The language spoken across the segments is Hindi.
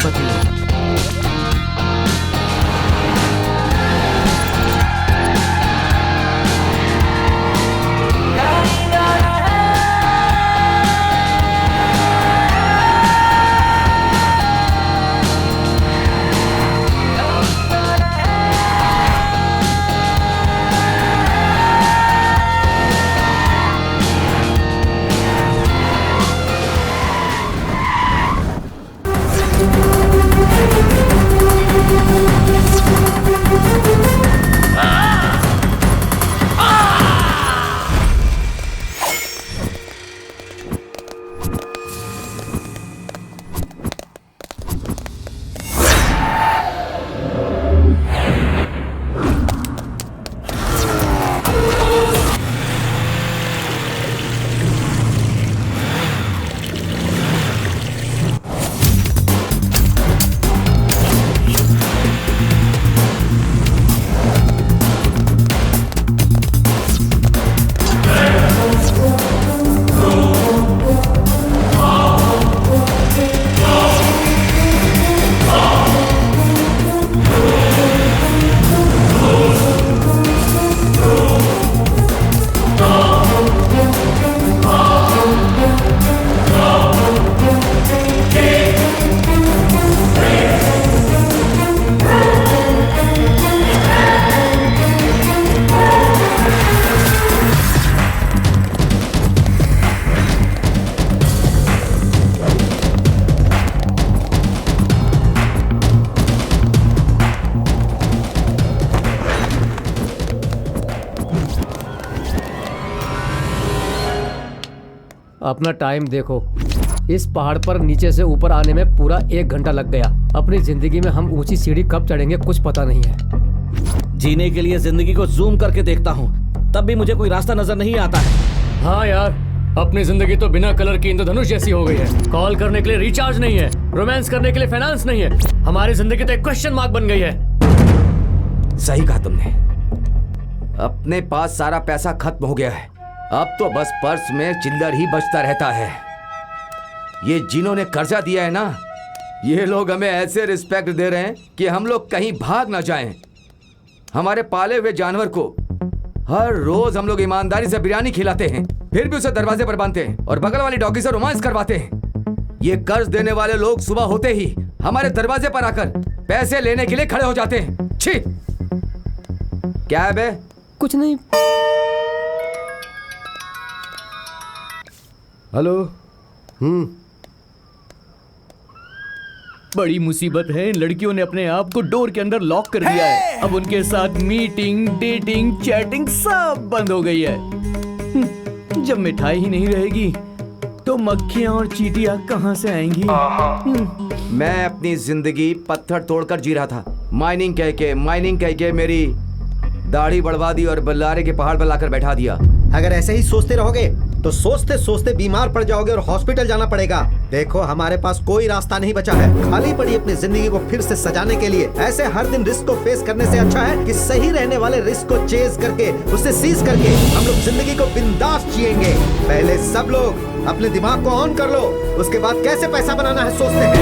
करोड़पति हो। अपना टाइम देखो। इस पहाड़ पर नीचे से ऊपर आने में पूरा 1 घंटा लग गया। अपनी जिंदगी में हम ऊंची सीढ़ी कब चढ़ेंगे कुछ पता नहीं है। जीने के लिए जिंदगी को जूम करके देखता हूँ, तब भी मुझे कोई रास्ता नजर नहीं आता है। हाँ यार, अपनी जिंदगी तो बिना कलर की इंद्रधनुष जैसी हो गई है। कॉल करने के लिए रिचार्ज नहीं है, रोमांस करने के लिए फाइनेंस नहीं है। हमारी जिंदगी तो एक क्वेश्चन मार्क बन गई है। सही कहा तुमने। अपने पास सारा पैसा खत्म हो गया है। अब तो बस पर्स में चिल्लर ही बचता रहता है। ये जिन्होंने कर्जा दिया है ना, ये लोग हमें ऐसे रिस्पेक्ट दे रहे हैं कि हम लोग कहीं भाग ना जाएं। हमारे पाले हुए जानवर को हर रोज हम लोग ईमानदारी से बिरयानी खिलाते हैं, फिर भी उसे दरवाजे पर बांधते हैं और बगल वाली डॉगी से रोमांस करवाते हैं। ये कर्ज देने वाले लोग सुबह होते ही हमारे दरवाजे पर आकर पैसे लेने के लिए खड़े हो जाते हैं। छी! क्या है बे? कुछ नहीं। हेलो। बड़ी मुसीबत है, इन लड़कियों ने अपने आप को डोर के अंदर लॉक कर दिया है। अब उनके साथ मीटिंग, डेटिंग, चैटिंग सब बंद हो गई है। जब मिठाई ही नहीं रहेगी तो मक्खियां और चींटियां कहां से आएंगी? मैं अपनी जिंदगी पत्थर तोड़कर जी रहा था। माइनिंग कह के मेरी दाढ़ी बढ़वा दी और बल्लारे के पहाड़ पर लाकर बैठा दिया। अगर ऐसे ही सोचते रहोगे तो सोचते सोचते बीमार पड़ जाओगे और हॉस्पिटल जाना पड़ेगा। देखो, हमारे पास कोई रास्ता नहीं बचा है। खाली पड़ी अपनी जिंदगी को फिर से सजाने के लिए। ऐसे हर दिन रिस्क को फेस करने से अच्छा है कि सही रहने वाले रिस्क को चेज करके, उसे सीज करके हम लोग जिंदगी को बिंदास जिएंगे। पहले सब लोग अपने दिमाग को ऑन कर लो, उसके बाद कैसे पैसा बनाना है सोचते हैं।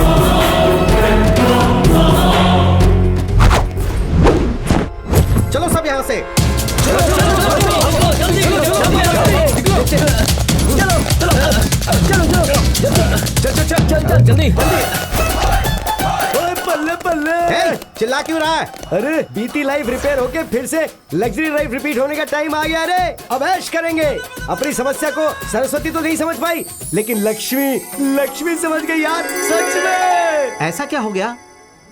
चलो सब यहाँ से। जल्दी। बल्ले बल्ले, चिल्ला क्यों रहा है? अरे बीती लाइफ रिपेयर होके फिर से लग्जरी लाइफ रिपीट होने का टाइम आ गया। अरे अब ऐश करेंगे। अपनी समस्या को सरस्वती तो नहीं समझ पाई, लेकिन लक्ष्मी समझ गई यार, सच में। ऐसा क्या हो गया?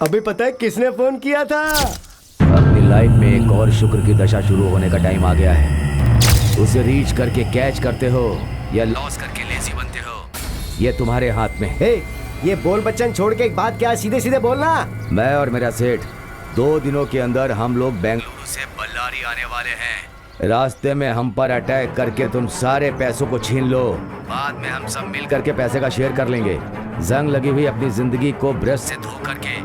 अभी पता है किसने फोन किया था? अपनी लाइफ में एक और शुक्र की दशा शुरू होने का टाइम आ गया है। उसे रीच करके कैच करते हो या लॉस करके लेजी बनते हो, ये तुम्हारे हाथ में। हे, ये बोल बच्चन छोड़ के एक बात क्या, सीधे सीधे बोलना। मैं और मेरा सेठ 2 दिनों के अंदर हम लोग बेंगलुरु से बल्लारी आने वाले हैं। रास्ते में हम पर अटैक करके तुम सारे पैसों को छीन लो। बाद में हम सब मिल करके पैसे का शेयर कर लेंगे। जंग लगी हुई अपनी जिंदगी को ब्रश से धो करके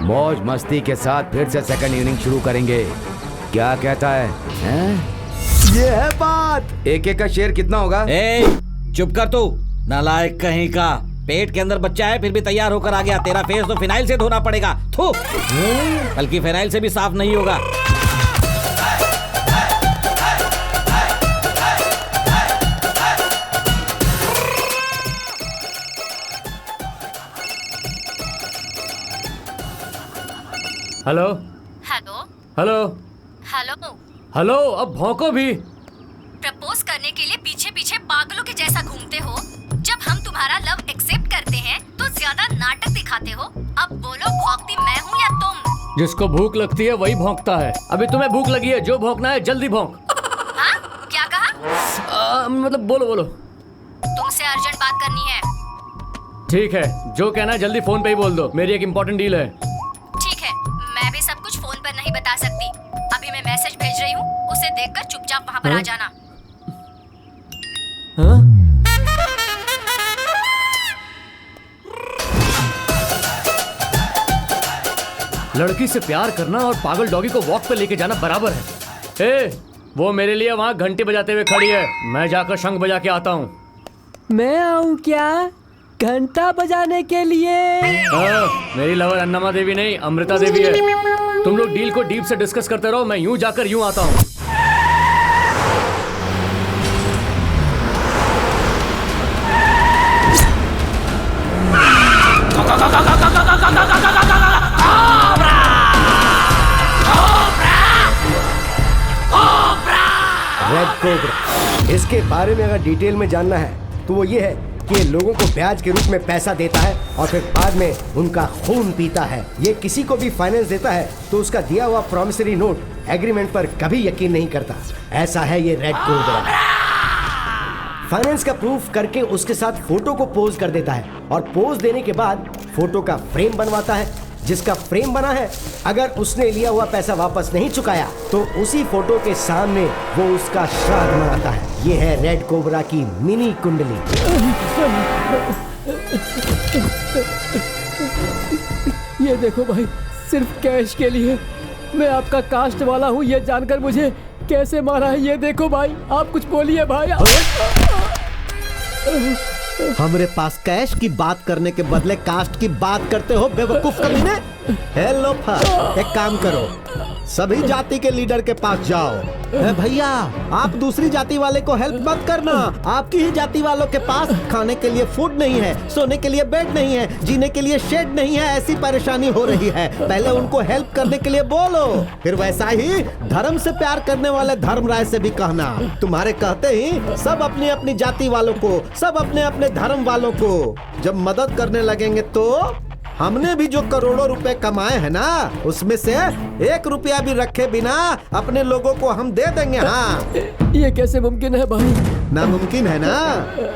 मौज मस्ती के साथ फिर से सेकंड इनिंग शुरू करेंगे। क्या कहता है, हैं? ये है बात। एक का शेयर कितना होगा? चुप कर तू, नालायक कहीं का। पेट के अंदर बच्चा है फिर भी तैयार होकर आ गया। तेरा फेस तो फिनाइल से धोना पड़ेगा। थू, बल्कि फिनाइल से भी साफ नहीं होगा। Hello hello hello hello. Hello, अब भौंको भी। प्रपोज करने के लिए पीछे पीछे पागलों के जैसा घूमते हो। जब हम तुम्हारा लव एक्सेप्ट करते हैं तो ज्यादा नाटक दिखाते हो। अब बोलो, भौंकती मैं हूँ या तुम? जिसको भूख लगती है वही भौंकता है। अभी तुम्हें भूख लगी है, जो भौंकना है जल्दी भौंक। हाँ, क्या कहा? मतलब बोलो बोलो। तुमसे अर्जेंट बात करनी है। ठीक है, जो कहना है जल्दी फोन पे ही बोल दो, मेरी एक इम्पोर्टेंट डील है। ठीक है, मैं भी सब कुछ फोन पर नहीं बता सकती। अभी मैं मैसेज भेज रही हूँ, उसे देखकर चुपचाप वहाँ पर आ जाना। हाँ? लड़की से प्यार करना और पागल डॉगी को वॉक पे लेके जाना बराबर है। ए, वो मेरे लिए वहाँ घंटी बजाते हुए खड़ी है, मैं जाकर शंख बजा के आता हूँ। मैं आऊँ क्या घंटा बजाने के लिए? मेरी लवर अन्नमा देवी नहीं, अमृता देवी है। तुम लोग डील को डीप से डिस्कस करते रहो, मैं यूं जाकर यूं आता हूँ। रेड कोबरा, इसके बारे में अगर डिटेल में जानना है तो वो ये है कि ये लोगों को ब्याज के रूप में पैसा देता है और फिर बाद में उनका खून पीता है। ये किसी को भी फाइनेंस देता है तो उसका दिया हुआ प्रॉमिसरी नोट एग्रीमेंट पर कभी यकीन नहीं करता। ऐसा है ये रेड कोबरा। फाइनेंस का प्रूफ करके उसके साथ फोटो को पोज कर देता है और पोज देने के बाद फोटो का फ्रेम बनवाता है। जिसका फ्रेम बना है, अगर उसने लिया हुआ पैसा वापस नहीं चुकाया तो उसी फोटो के सामने वो उसका श्राद्ध मनाता है। ये है रेड कोबरा की मिनी कुंडली। ये देखो भाई, सिर्फ कैश के लिए मैं आपका कास्ट वाला हूँ ये जानकर मुझे कैसे मारा है। ये देखो भाई, आप कुछ बोलिए भाई। हमरे पास कैश की बात करने के बदले कास्ट की बात करते हो बेवकूफ कमीने। हेलो फर, एक काम करो, सभी जाति के लीडर के पास जाओ। भैया, आप दूसरी जाति वाले को हेल्प मत करना। आपकी ही जाति वालों के पास खाने के लिए फूड नहीं है, सोने के लिए बेड नहीं है, जीने के लिए शेड नहीं है, ऐसी परेशानी हो रही है। पहले उनको हेल्प करने के लिए बोलो, फिर वैसा ही धर्म से प्यार करने वाले धर्मराय से भी कहना। तुम्हारे कहते ही सब अपनी अपनी जाति वालों को, सब अपने अपने धर्म वालों को जब मदद करने लगेंगे तो हमने भी जो करोड़ों रुपए कमाए हैं ना, उसमें से 1 रुपया भी रखे बिना अपने लोगों को हम दे देंगे। हाँ, ये कैसे मुमकिन है भाई? नामुमकिन है ना?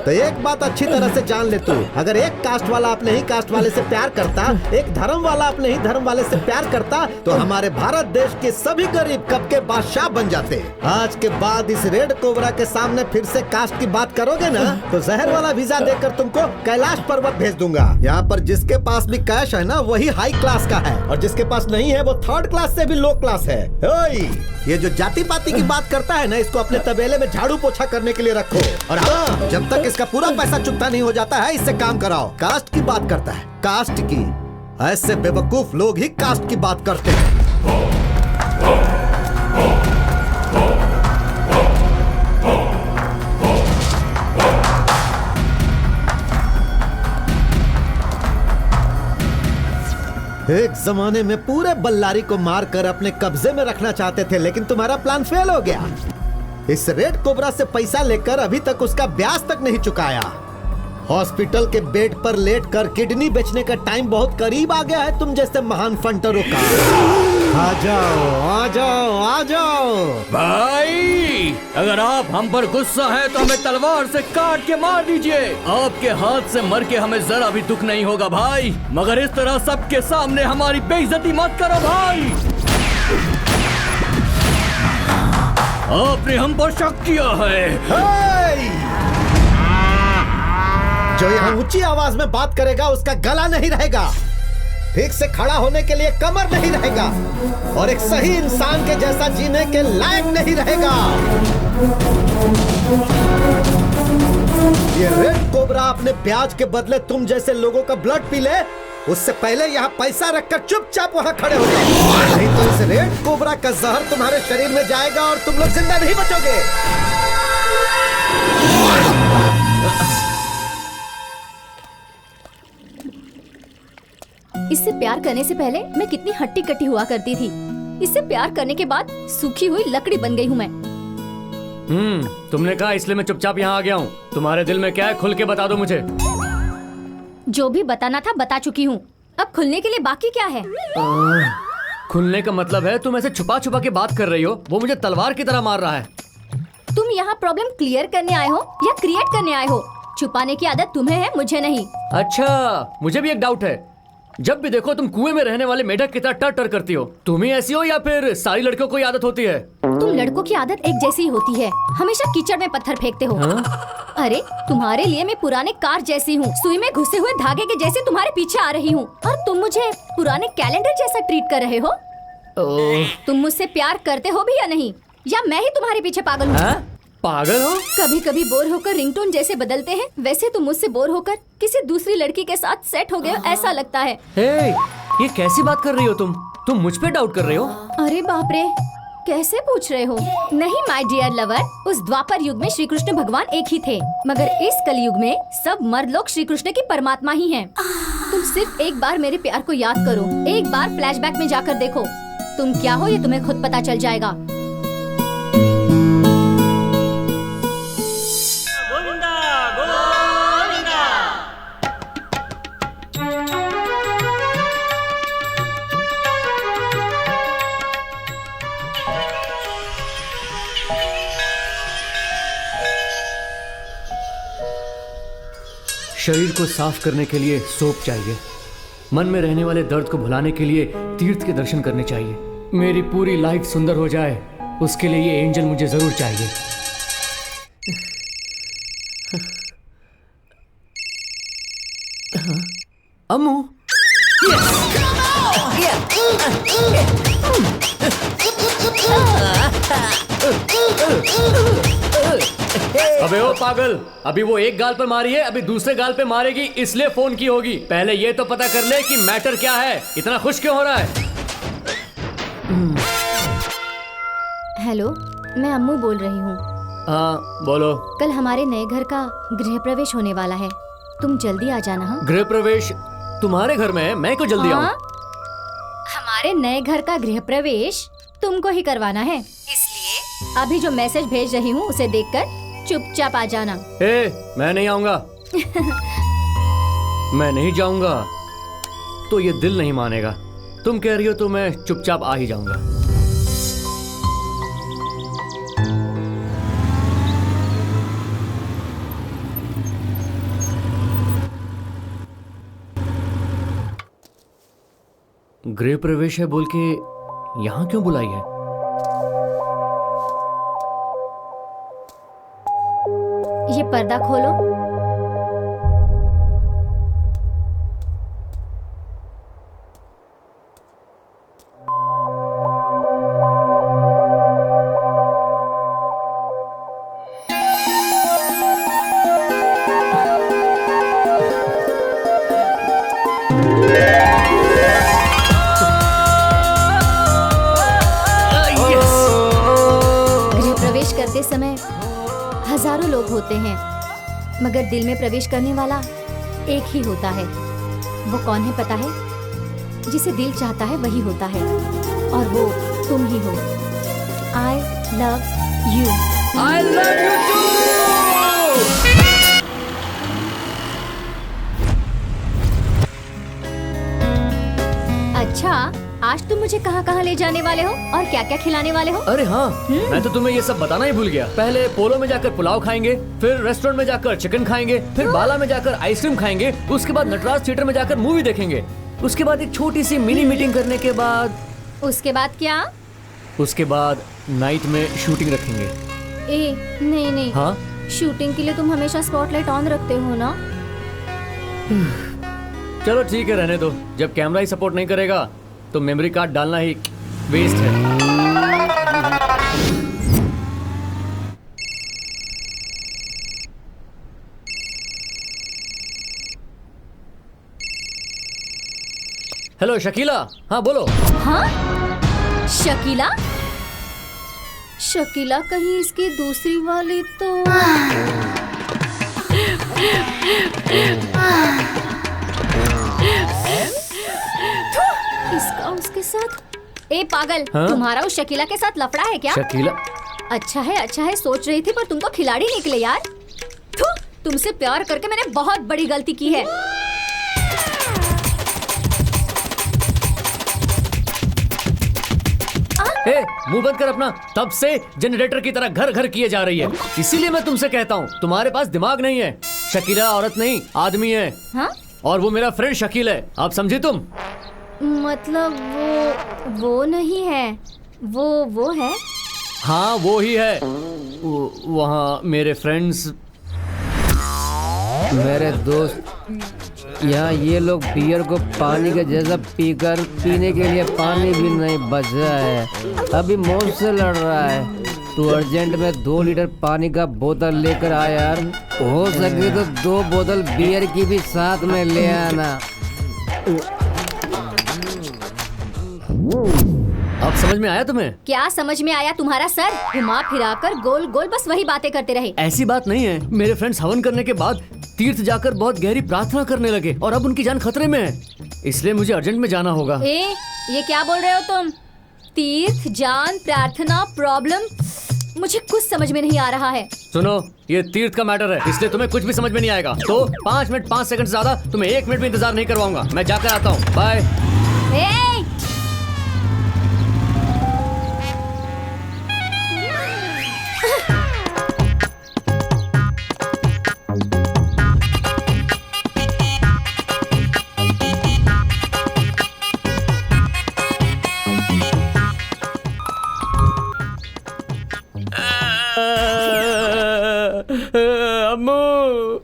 तो एक बात अच्छी तरह से जान ले तू, अगर एक कास्ट वाला अपने ही कास्ट वाले से प्यार करता, एक धर्म वाला अपने ही धर्म वाले से प्यार करता, तो हमारे भारत देश के सभी गरीब कब के बादशाह बन जाते। आज के बाद इस रेड कोबरा के सामने फिर से कास्ट की बात करोगे ना, तो जहर वाला वीजा देकर तुमको कैलाश पर्वत भेज दूंगा। यहाँ पर जिसके पास भी कैश है ना, वही हाई क्लास का है, और जिसके पास नहीं है वो 3rd क्लास से भी लो क्लास है। ओए, ये जो जाति पाति की बात करता है ना, इसको अपने तबेले में झाड़ू पोछा करने के लिए रखो। और हाँ, जब तक इसका पूरा पैसा चुकता नहीं हो जाता है, इससे काम कराओ। कास्ट की बात करता है, कास्ट की। ऐसे बेवकूफ लोग ही कास्ट की बात करते हैं। एक जमाने में पूरे बल्लारी को मारकर अपने कब्जे में रखना चाहते थे, लेकिन तुम्हारा प्लान फेल हो गया। इस रेड कोबरा से पैसा लेकर अभी तक उसका ब्याज तक नहीं चुकाया। हॉस्पिटल के बेड पर लेटकर किडनी बेचने का टाइम बहुत करीब आ गया है तुम जैसे महान फंटरों का। आ जाओ, आ जाओ, आ जाओ। भाई, अगर आप हम पर गुस्सा है तो हमें तलवार से काट के मार दीजिए। आपके हाथ से मर के हमें जरा भी दुख नहीं होगा भाई, मगर इस तरह सबके सामने हमारी बेइज्जती मत करो भाई। आपने हम पर शक किया है। जो यहाँ ऊंची आवाज में बात करेगा उसका गला नहीं रहेगा, ठीक से खड़ा होने के लिए कमर नहीं रहेगा, और एक सही इंसान के जैसा जीने के लायक नहीं रहेगा। ये रेड कोबरा अपने ब्याज के बदले तुम जैसे लोगों का ब्लड पी ले, उससे पहले यहाँ पैसा रखकर चुपचाप वहाँ खड़े हो जाओ, नहीं तो इस रेड कोबरा का जहर तुम्हारे शरीर में जाएगा और तुम लोग जिंदा नहीं बचोगे। इससे प्यार करने से पहले मैं कितनी हट्टी कट्टी हुआ करती थी। इससे प्यार करने के बाद सूखी हुई लकड़ी बन गई हूँ मैं। तुमने कहा इसलिए मैं चुपचाप यहाँ आ गया हूँ। तुम्हारे दिल में क्या है, खुल के बता दो मुझे। जो भी बताना था बता चुकी हूँ, अब खुलने के लिए बाकी क्या है? खुलने का मतलब है तुम ऐसे छुपा छुपा के बात कर रही हो, वो मुझे तलवार की तरह मार रहा है। तुम यहाँ प्रॉब्लम क्लियर करने आए हो या क्रिएट करने आए हो? छुपाने की आदत तुम्हें है, मुझे नहीं। अच्छा, मुझे भी एक डाउट है। जब भी देखो तुम कुएं में रहने वाले मेढक की तरह टर टर करती हो। तुम ही ऐसी हो या फिर सारी लड़कियों को आदत होती है? तुम लड़कों की आदत एक जैसी ही होती है, हमेशा कीचड़ में पत्थर फेंकते हो। अरे तुम्हारे लिए मैं पुराने कार जैसी हूँ, सुई में घुसे हुए धागे के जैसे तुम्हारे पीछे आ रही हूँ, और तुम मुझे पुराने कैलेंडर जैसा ट्रीट कर रहे हो। तुम मुझसे प्यार करते हो भी या नहीं, या मैं ही तुम्हारे पीछे पागल हूँ? पागल हो? कभी कभी बोर होकर रिंगटोन जैसे बदलते हैं, वैसे तुम मुझसे बोर होकर किसी दूसरी लड़की के साथ सेट हो गए हो, ऐसा लगता है। ये कैसी बात कर रही हो तुम मुझ पे डाउट कर रही हो? अरे बाप रे, कैसे पूछ रहे हो? नहीं माय डियर लवर, उस द्वापर युग में श्री कृष्ण भगवान एक ही थे, मगर इस कलयुग में सब मर्द लोग श्री कृष्ण की परमात्मा ही हैं। तुम सिर्फ एक बार मेरे प्यार को याद करो, एक बार फ्लैशबैक में जाकर देखो, तुम क्या हो ये तुम्हें खुद पता चल जाएगा। शरीर को साफ करने के लिए सोप चाहिए, मन में रहने वाले दर्द को भुलाने के लिए तीर्थ के दर्शन करने चाहिए। मेरी पूरी लाइफ सुंदर हो जाए उसके लिए ये एंजल मुझे जरूर चाहिए। अम्मू, अबे ओ पागल, अभी वो एक गाल पर मारी है, अभी दूसरे गाल पे मारेगी, इसलिए फोन की होगी। पहले ये तो पता कर ले कि मैटर क्या है, इतना खुश क्यों हो रहा है? हेलो, मैं अम्मू बोल रही हूँ। हाँ बोलो। कल हमारे नए घर का गृह प्रवेश होने वाला है, तुम जल्दी आ जाना। हाँ, गृह प्रवेश तुम्हारे घर में है, मैं क्यों जल्दी आऊँ? हमारे नए घर का गृह प्रवेश तुमको ही करवाना है, इसलिए अभी जो मैसेज भेज रही हूँ उसे देखकर चुपचाप आ जाना। मैं नहीं आऊंगा। मैं नहीं जाऊंगा तो ये दिल नहीं मानेगा। तुम कह रही हो तो मैं चुपचाप आ ही जाऊंगा। गृह प्रवेश है बोल के यहाँ क्यों बुलाई है? ये पर्दा खोलो। गृह प्रवेश करते समय हजारों लोग होते हैं, मगर दिल में प्रवेश करने वाला एक ही होता है। वो कौन है पता है? जिसे दिल चाहता है वही होता है, और वो तुम ही हो। I love you. I love you too! अच्छा, आज तुम मुझे कहाँ कहाँ ले जाने वाले हो और क्या क्या खिलाने वाले हो? अरे हाँ, मैं तो तुम्हें ये सब बताना ही भूल गया। पहले पोलो में जाकर पुलाव खाएंगे, फिर रेस्टोरेंट में जाकर चिकन खाएंगे, फिर बाला में जाकर आइसक्रीम खाएंगे, उसके बाद नटराज थिएटर में जाकर मूवी देखेंगे, उसके बाद एक छोटी सी मिनी मीटिंग करने के बाद उसके बाद क्या? उसके बाद नाइट में शूटिंग रखेंगे। नहीं नहीं, हाँ? शूटिंग के लिए तुम हमेशा स्पॉटलाइट ऑन रखते हो ना? चलो ठीक है, रहने दो। जब कैमरा ही सपोर्ट नहीं करेगा तो मेमोरी कार्ड डालना ही वेस्ट है। हेलो शकीला, हाँ बोलो। हाँ, शकीला? शकीला कहीं इसकी दूसरी वाली तो? इसका उसके साथ। ए पागल, हाँ? तुम्हारा उस शकीला के साथ लफड़ा है क्या? शकीला? अच्छा है सोच रही थी, पर तुम तो खिलाड़ी निकले यार। थू, तुमसे प्यार करके मैंने बहुत बड़ी गलती की है। ए, मुंह बंद कर अपना। तब से जनरेटर की तरह घर घर किए जा रही है। इसीलिए मैं तुमसे कहता हूँ, तुम्हारे पास दिमाग नहीं है। शकीला औरत नहीं, आदमी है। हाँ? और वो मेरा फ्रेंड शकील है। आप समझी तुम? मतलब वो नहीं है, वो है। हाँ वो ही है। वहाँ मेरे फ्रेंड्स, मेरे दोस्त, यहाँ ये लोग बियर को पानी के जैसा पीकर पीने के लिए पानी भी नहीं बचा है। अभी मौत से लड़ रहा है। तू अर्जेंट में 2 लीटर पानी का बोतल लेकर आ यार। हो सके तो 2 बोतल बियर की भी साथ में ले आना। अब समझ में आया तुम्हें? क्या समझ में आया? तुम्हारा सर घुमा फिराकर गोल गोल बस वही बातें करते रहे। ऐसी बात नहीं है। मेरे फ्रेंड्स हवन करने के बाद तीर्थ जाकर बहुत गहरी प्रार्थना करने लगे और अब उनकी जान खतरे में है। इसलिए मुझे अर्जेंट में जाना होगा। ये क्या बोल रहे हो तुम? तीर्थ, जान, प्रार्थना, प्रॉब्लम, मुझे कुछ समझ में नहीं आ रहा है। सुनो, ये तीर्थ का मैटर है, इसलिए तुम्हें कुछ भी समझ में नहीं आएगा। तो 5 मिनट 5 सेकंड से ज्यादा तुम्हें 1 मिनट भी इंतजार नहीं करवाऊंगा। मैं जाकर आता हूँ, बाय।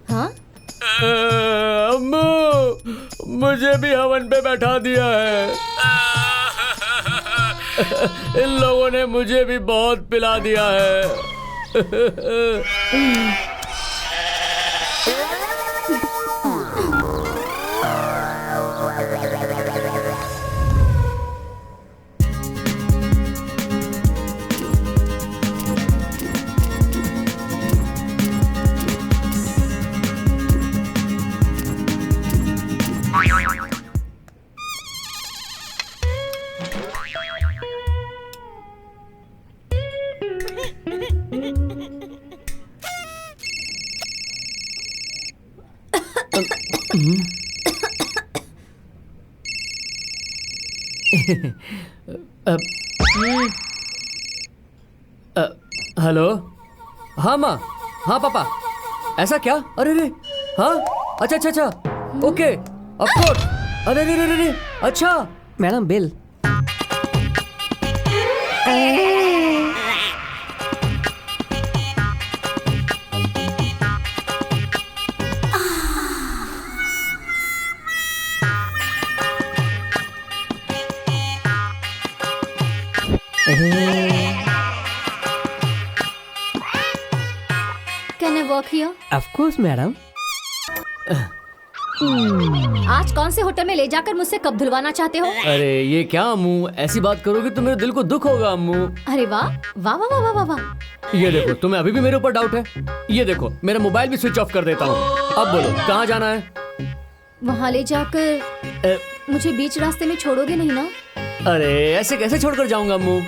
हाँ? अम्मू, मुझे भी हवन पे बैठा दिया है। इन लोगों ने मुझे भी बहुत पिला दिया है। हेलो, हाँ माँ, हाँ पापा, ऐसा क्या? अरे रे, हाँ, अच्छा अच्छा अच्छा, ओके, ऑफ कोर्स। अरे रे रे रे रे, अच्छा। Madam bill. Can I work here? Of course madam. आज कौन से होटल में ले जाकर मुझसे कब धुलवाना चाहते हो? अरे ये क्या अम्मू, ऐसी बात करोगे तो मेरे दिल को दुख होगा अम्मू। अरे वाह वाह वाह वाह वाह वाह। ये देखो, तुम्हें अभी भी मेरे ऊपर डाउट है? ये देखो, मेरा मोबाइल भी स्विच ऑफ कर देता हूँ। अब बोलो, कहाँ जाना है? वहाँ ले जाकर मुझे बीच रास्ते में छोड़ोगे नहीं ना? अरे ऐसे कैसे छोड़कर जाऊंगा अम्मू?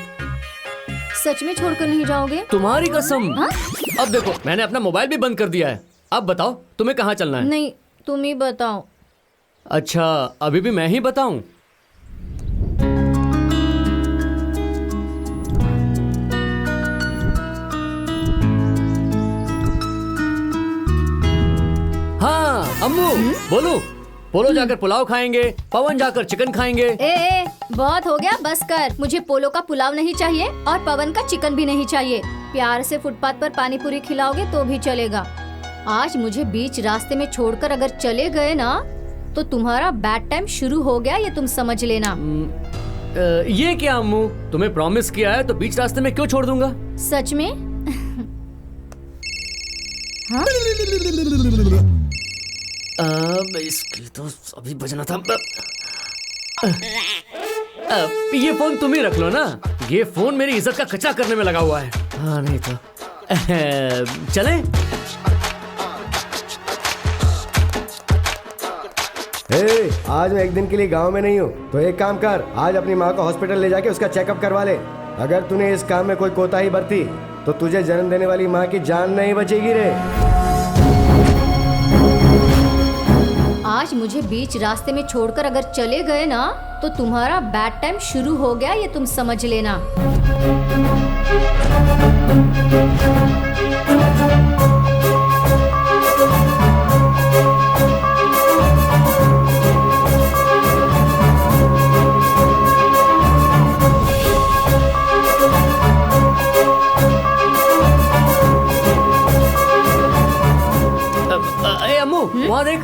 सच में छोड़कर नहीं जाओगे? तुम्हारी कसम। हाँ? अब देखो, मैंने अपना मोबाइल भी बंद कर दिया है। अब बताओ, तुम्हें कहाँ चलना है? नहीं, तुम ही बताओ। अच्छा, अभी भी मैं ही बताऊं? हाँ अम्मू, बोलो। पोलो जाकर पुलाव खाएंगे, पवन जाकर चिकन खाएंगे। ए, बहुत हो गया, बस कर। मुझे पोलो का पुलाव नहीं चाहिए और पवन का चिकन भी नहीं चाहिए। प्यार से फुटपाथ पर पानी पूरी खिलाओगे तो भी चलेगा। आज मुझे बीच रास्ते में छोड़कर अगर चले गए ना, तो तुम्हारा बैड टाइम शुरू हो गया, ये तुम समझ लेना। ये क्या अम्मू, तुम्हें प्रॉमिस किया है तो बीच रास्ते में क्यों छोड़ दूंगा? सच में? हाँ? इसकी तो अभी बजना था। ये फोन तुम ही रख लो ना, ये फोन मेरी इज्जत का कचरा करने में लगा हुआ है। हाँ नहीं तो चलें? आज मैं एक दिन के लिए गांव में नहीं हूँ, तो एक काम कर, आज अपनी माँ को हॉस्पिटल ले जाके उसका चेकअप करवा ले। अगर तूने इस काम में कोई कोताही बरती तो तुझे जन्म देने वाली माँ की जान नहीं बचेगी रे। आज मुझे बीच रास्ते में छोड़कर अगर चले गए ना, तो तुम्हारा बैड टाइम शुरू हो गया, ये तुम समझ लेना। अम्मू वहाँ देख।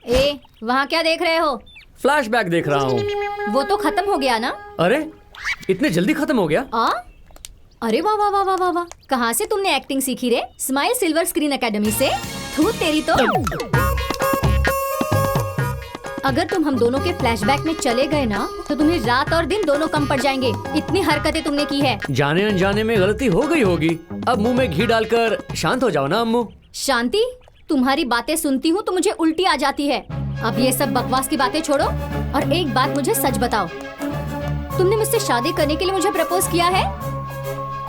ए, वहाँ क्या देख रहे हो? फ्लैशबैक देख रहा हूँ। वो तो खत्म हो गया ना। अरे इतने जल्दी खत्म हो गया? अरे वाह वाह वाह वाह वाह वाह, कहाँ से तुमने एक्टिंग सीखी रे? स्माइल सिल्वर स्क्रीन एकेडमी से। थू तेरी तो। अगर तुम हम दोनों के फ्लैशबैक में चले गए ना, तो तुम्हें रात और दिन दोनों कम पड़ जाएंगे। इतनी हरकतें तुमने की है। जाने अनजाने में गलती हो गई होगी, अब मुंह में घी डालकर शांत हो जाओ ना अम्मू। शांति? तुम्हारी बातें सुनती हूँ तो मुझे उल्टी आ जाती है। अब ये सब बकवास की बातें छोड़ो और एक बात मुझे सच बताओ, तुमने मुझसे शादी करने के लिए मुझे प्रपोज किया है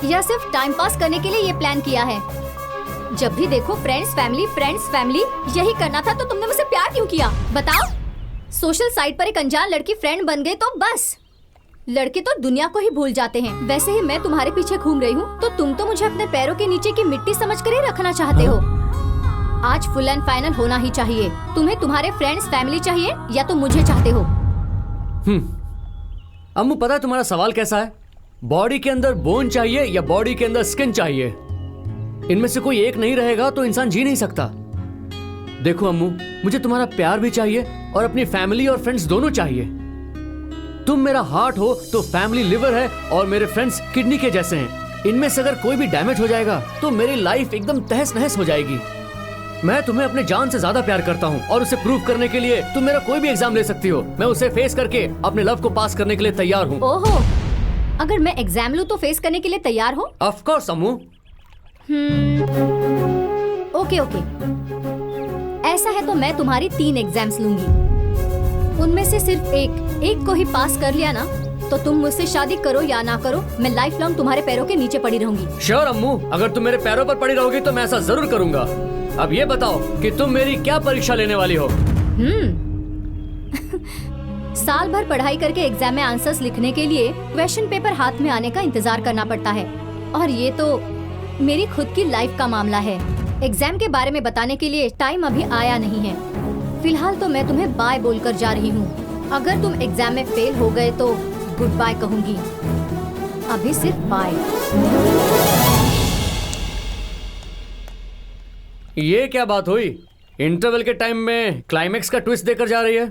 या सिर्फ टाइम पास करने के लिए ये प्लान किया है? जब भी देखो फ्रेंड्स फैमिली यही करना था, तो तुमने मुझसे प्यार क्यों किया? बताओ। सोशल साइट पर एक अनजान लड़की फ्रेंड बन गई तो बस, लड़के तो दुनिया को ही भूल जाते हैं। वैसे ही मैं तुम्हारे पीछे घूम रही हूँ, तो तुम तो मुझे अपने पैरों के नीचे की मिट्टी समझकर ही रखना चाहते हो। आज फुल एंड फाइनल होना ही चाहिए। तुम्हें तुम्हारे फ्रेंड्स फैमिली चाहिए या तो मुझे चाहते हो? अम्मू पता है तुम्हारा सवाल कैसा है? बॉडी के अंदर बोन चाहिए या बॉडी के अंदर स्किन चाहिए? इनमें से कोई एक नहीं रहेगा तो इंसान जी नहीं सकता। देखो अम्मू, मुझे तुम्हारा प्यार भी चाहिए और अपनी फैमिली और फ्रेंड्स दोनों चाहिए। तुम मेरा हार्ट हो तो फैमिली लिवर है और मेरे फ्रेंड्स किडनी के जैसे हैं। इनमें से अगर कोई भी डैमेज हो जाएगा तो मेरी लाइफ एकदम तहस नहस हो जाएगी। मैं तुम्हें अपने जान से ज्यादा प्यार करता हूँ और उसे प्रूव करने के लिए तुम मेरा कोई भी एग्जाम ले सकती हो। मैं उसे फेस करके अपने लव को पास करने के लिए तैयार हूँ। ओहो, अगर मैं एग्जाम लूँ तो फेस करने के लिए तैयार हो? Of course Ammu. ओके ऐसा है तो मैं तुम्हारी 3 एग्जाम्स लूंगी। उनमें से सिर्फ एक को ही पास कर लिया ना, तो तुम मुझसे शादी करो या ना करो, मैं लाइफ लॉन्ग तुम्हारे पैरों के नीचे पड़ी रहूंगी। श्योर अम्मू, अगर तुम मेरे पैरों पर पड़ी रहोगी तो मैं ऐसा जरूर करूंगा। अब ये बताओ कि तुम मेरी क्या परीक्षा लेने वाली हो? साल भर पढ़ाई करके एग्जाम में आंसर्स लिखने के लिए क्वेश्चन पेपर हाथ में आने का इंतजार करना पड़ता है, और ये तो मेरी खुद की लाइफ का मामला है। एग्जाम के बारे में बताने के लिए टाइम अभी आया नहीं है। फिलहाल तो मैं तुम्हें बाय बोलकर जा रही हूँ। अगर तुम एग्जाम में फेल हो गए तो गुड बाय कहूंगी, अभी सिर्फ बाय। ये क्या बात हुई? इंटरवल के टाइम में क्लाइमेक्स का ट्विस्ट देकर जा रही है।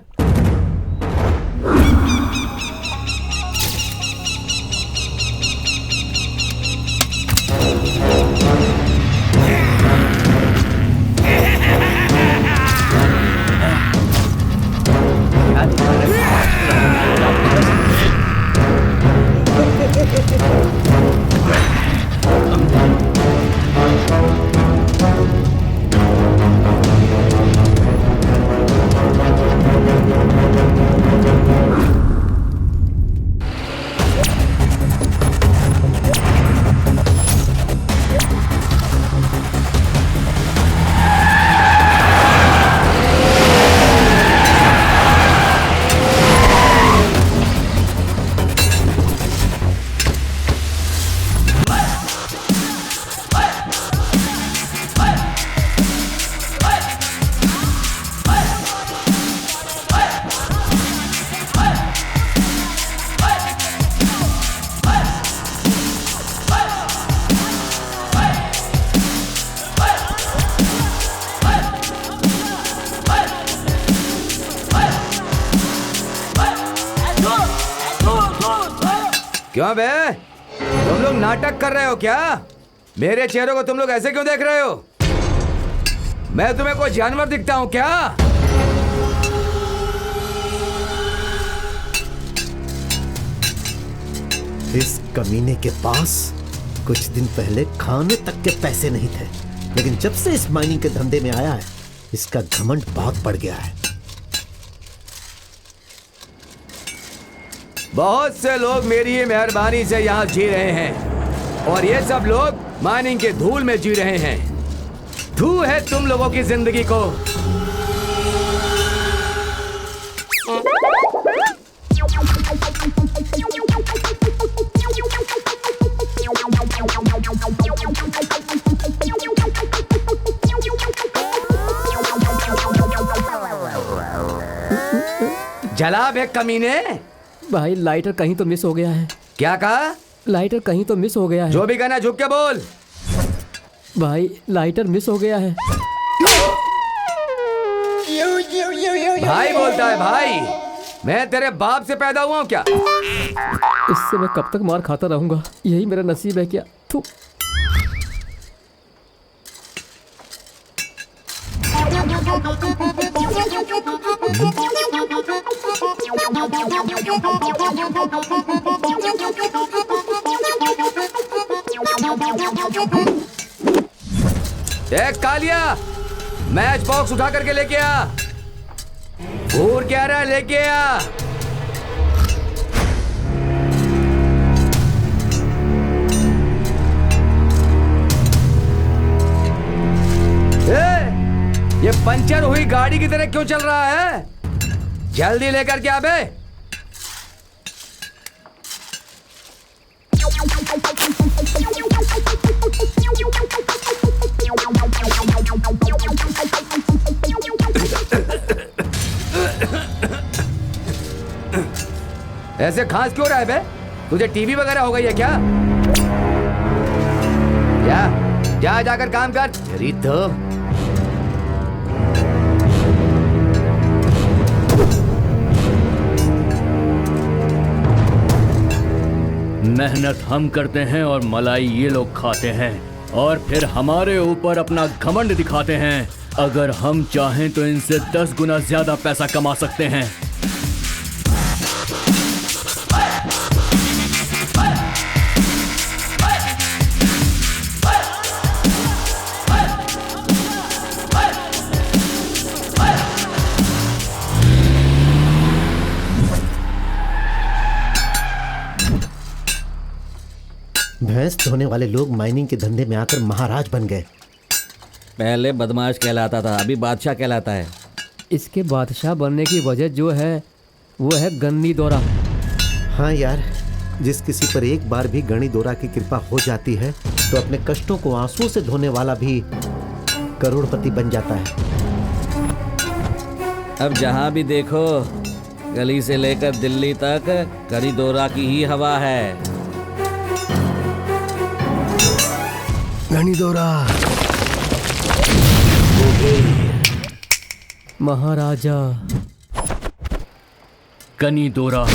क्यों बे, तुम लोग नाटक कर रहे हो क्या? मेरे चेहरे को तुम लोग ऐसे क्यों देख रहे हो? मैं तुम्हें कोई जानवर दिखता हूं क्या? इस कमीने के पास कुछ दिन पहले खाने तक के पैसे नहीं थे, लेकिन जब से इस माइनिंग के धंधे में आया है, इसका घमंड बहुत बढ़ गया है। बहुत से लोग मेरी ये मेहरबानी से यहाँ जी रहे हैं और ये सब लोग माइनिंग के धूल में जी रहे हैं। धू है तुम लोगों की जिंदगी को। जला बे कमीने। भाई लाइटर कहीं तो मिस हो गया है। क्या कहा? लाइटर कहीं तो मिस हो गया है। जो भी कहना झुक के बोल। भाई लाइटर मिस हो गया है। भाई बोलता है भाई। मैं तेरे बाप से पैदा हुआ हूँ क्या? इससे मैं कब तक मार खाता रहूंगा? यही मेरा नसीब है क्या? थू। देख कालिया, मैच बॉक्स उठा करके लेके आ। घूर क्या रहा है, लेके आ। ये पंचर हुई गाड़ी की तरह क्यों चल रहा है? जल्दी लेकर के आ बे। ऐसे खांस क्यों रहा है बे? तुझे टीवी वगैरह हो गई है क्या? जा जाकर काम कर। तेरी तो मेहनत हम करते हैं और मलाई ये लोग खाते हैं और फिर हमारे ऊपर अपना घमंड दिखाते हैं। अगर हम चाहें तो इनसे 10 गुना ज्यादा पैसा कमा सकते हैं। भैंस धोने वाले लोग माइनिंग के धंधे में आकर महाराज बन गए। पहले बदमाश कहलाता था, अभी बादशाह कहलाता है। इसके बादशाह बनने की वजह जो है वो है गन्नी दौरा। हाँ यार, जिस किसी पर एक बार भी गणी दौरा की कृपा हो जाती है तो अपने कष्टों को आंसू से धोने वाला भी करोड़पति बन जाता है। अब जहां भी देखो गली से लेकर दिल्ली तक गणी दौरा की ही हवा है। गणी दौरा महाराजा गनी दौरा।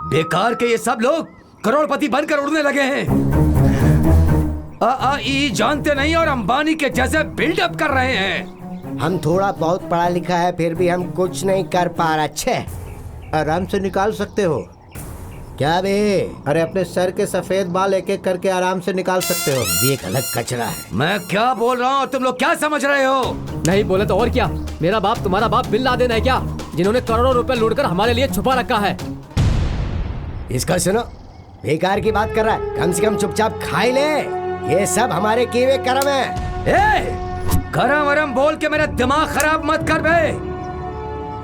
बेकार के ये सब लोग करोड़पति बनकर उड़ने लगे हैं। ई जानते नहीं और अंबानी के जैसे बिल्डअप कर रहे हैं। हम थोड़ा बहुत पढ़ा लिखा है, फिर भी हम कुछ नहीं कर पा रहे। छे, आराम से निकाल सकते हो क्या बे? अरे अपने सर के सफेद बाल एक एक करके आराम से निकाल सकते हो। ये एक अलग कचरा है। मैं क्या बोल रहा हूँ, तुम लोग क्या समझ रहे हो? नहीं बोले तो और क्या? मेरा बाप तुम्हारा बाप बिन लादेन है क्या, जिन्होंने करोड़ों रुपए लूटकर हमारे लिए छुपा रखा है? इसका सुनो, बेकार की बात कर रहा है। कम से कम चुपचाप खाई ले। ये सब हमारे किए हुए कर्म है। गरम वरम बोल के मेरा दिमाग खराब मत कर बे।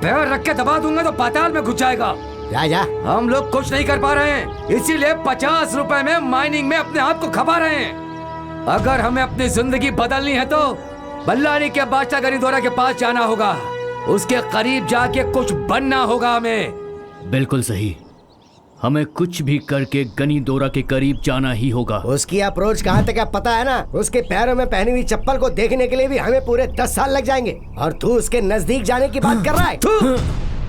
पैर रख के दबा दूंगा तो पाताल में घुस जाएगा। राजा, हम लोग कुछ नहीं कर पा रहे हैं, इसीलिए 50 रुपए में माइनिंग में अपने आप को खपा रहे हैं। अगर हमें अपनी जिंदगी बदलनी है तो बल्लारी के बादशाह गनीदोरा के पास जाना होगा, उसके करीब जाके कुछ बनना होगा हमें। बिल्कुल सही, हमें कुछ भी करके गनीदोरा के करीब जाना ही होगा। उसकी अप्रोच कहाँ तक है पता है ना? उसके पैरों में पहनी हुई चप्पल को देखने के लिए भी हमें पूरे 10 साल लग जाएंगे, और तू उसके नजदीक जाने की बात कर रहा है।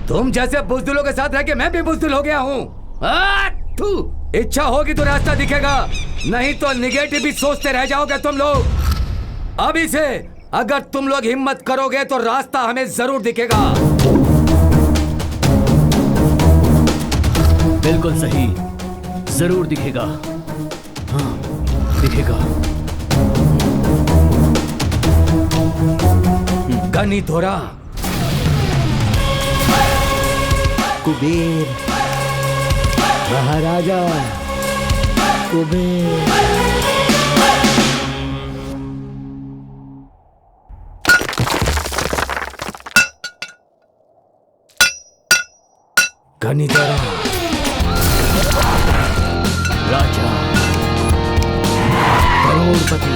तुम जैसे बुजदिलों के साथ रह के मैं भी बुजदिल हो गया हूँ। इच्छा होगी तो रास्ता दिखेगा, नहीं तो निगेटिव भी सोचते रह जाओगे तुम लोग। अभी से अगर तुम लोग हिम्मत करोगे तो रास्ता हमें जरूर दिखेगा। बिल्कुल सही, जरूर दिखेगा। हाँ, दिखेगा। गनीदोरा, कुबेर, महाराजा, कुबेर। गनीदोरा, राजा, करोड़पति,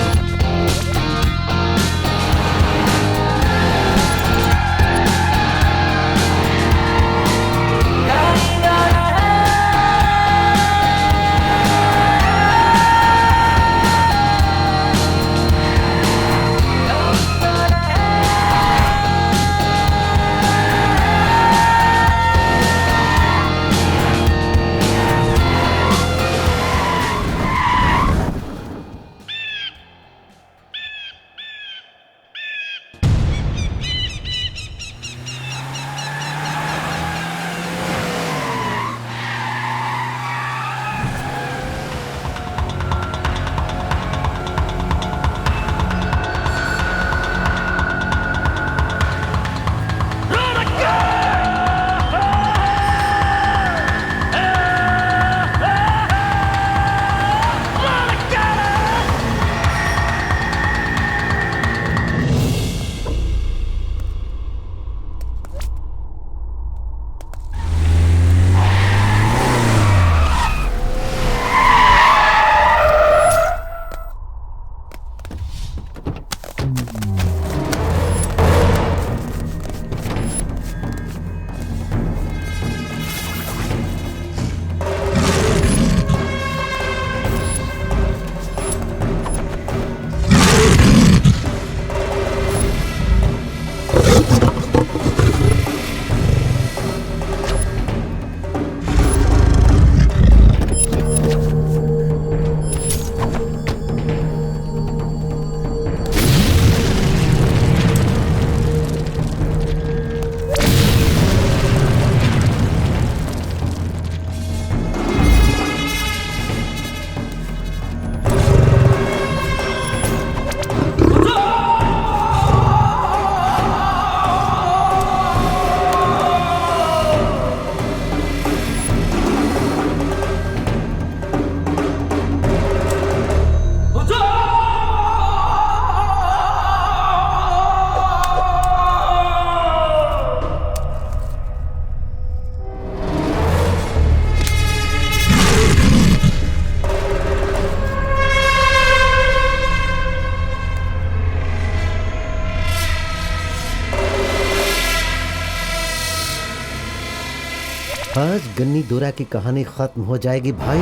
आज गनीदोरा की कहानी खत्म हो जाएगी भाई।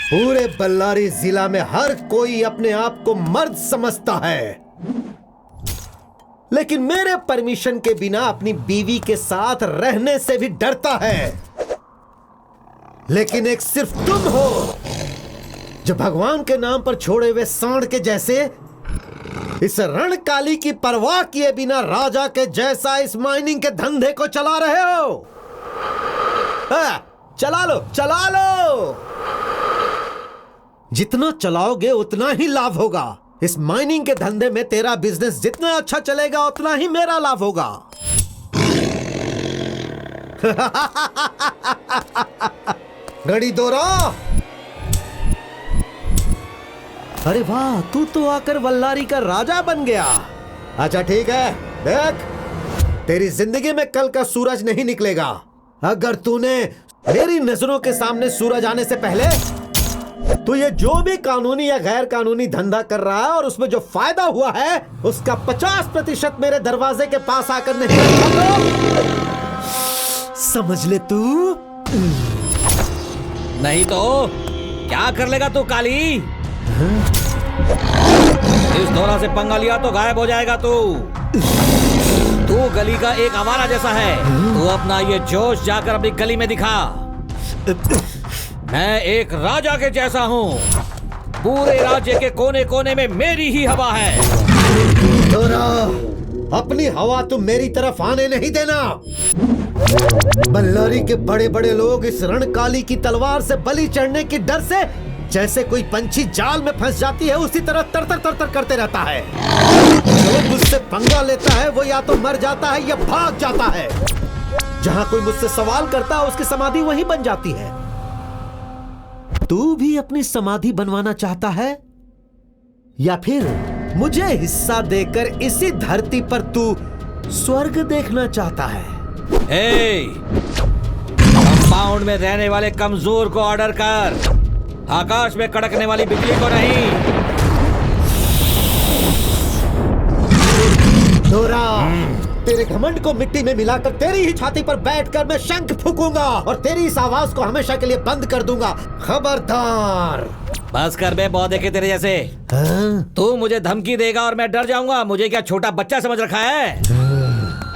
पूरे बल्लारी जिला में हर कोई अपने आप को मर्द समझता है, लेकिन मेरे परमिशन के बिना अपनी बीवी के साथ रहने से भी डरता है। लेकिन एक सिर्फ तुम हो जो भगवान के नाम पर छोड़े हुए सांड के जैसे इस रणकाली की परवाह किए बिना राजा के जैसा इस माइनिंग के धंधे को चला रहे हो। चला लो, चला लो। जितना चलाओगे उतना ही लाभ होगा। इस माइनिंग के धंधे में तेरा बिजनेस जितना अच्छा चलेगा उतना ही मेरा लाभ होगा। गनीदोरा, अरे वाह, तू तो आकर वल्लारी का राजा बन गया। अच्छा ठीक है, देख तेरी जिंदगी में कल का सूरज नहीं निकलेगा अगर तूने मेरी नजरों के सामने सूरज आने से पहले तो ये जो भी कानूनी या गैर कानूनी धंधा कर रहा है और उसमें जो फायदा हुआ है उसका 50% मेरे दरवाजे के पास आकर नहीं रखा तो समझ ले तू। नहीं तो क्या कर लेगा तू काली? इस दौरा से पंगा लिया तो गायब हो जाएगा तू। तू गली का एक आवारा जैसा है। तू अपना ये जोश जाकर अपनी गली में दिखा। मैं एक राजा के जैसा हूँ। पूरे राज्य के कोने कोने में मेरी ही हवा है। दौरा, अपनी हवा तुम मेरी तरफ आने नहीं देना। बल्लारी के बड़े बड़े लोग इस रणकाली की तलवार से बलि चढ़ने की डर से जैसे कोई पंछी जाल में फंस जाती है उसी तरह तरतर तरतर करते रहता है। जो मुझसे पंगा लेता है वो या तो मर जाता है या भाग जाता है। जहां कोई मुझसे सवाल करता है उसकी समाधि वहीं बन जाती है। तू भी अपनी समाधि बनवाना चाहता है या फिर मुझे हिस्सा देकर इसी धरती पर तू स्वर्ग देखना चाहता है? कंपाउंड में रहने वाले कमजोर को ऑर्डर कर, आकाश में कड़कने वाली बिजली को नहीं। डोरा, तेरे घमंड को मिट्टी में मिलाकर तेरी ही छाती पर बैठकर मैं शंख फूकूंगा और तेरी इस आवाज को हमेशा के लिए बंद कर दूंगा। खबरदार। बस कर बे बौद्धे के तेरे जैसे। तू मुझे धमकी देगा और मैं डर जाऊंगा? मुझे क्या छोटा बच्चा समझ रखा है?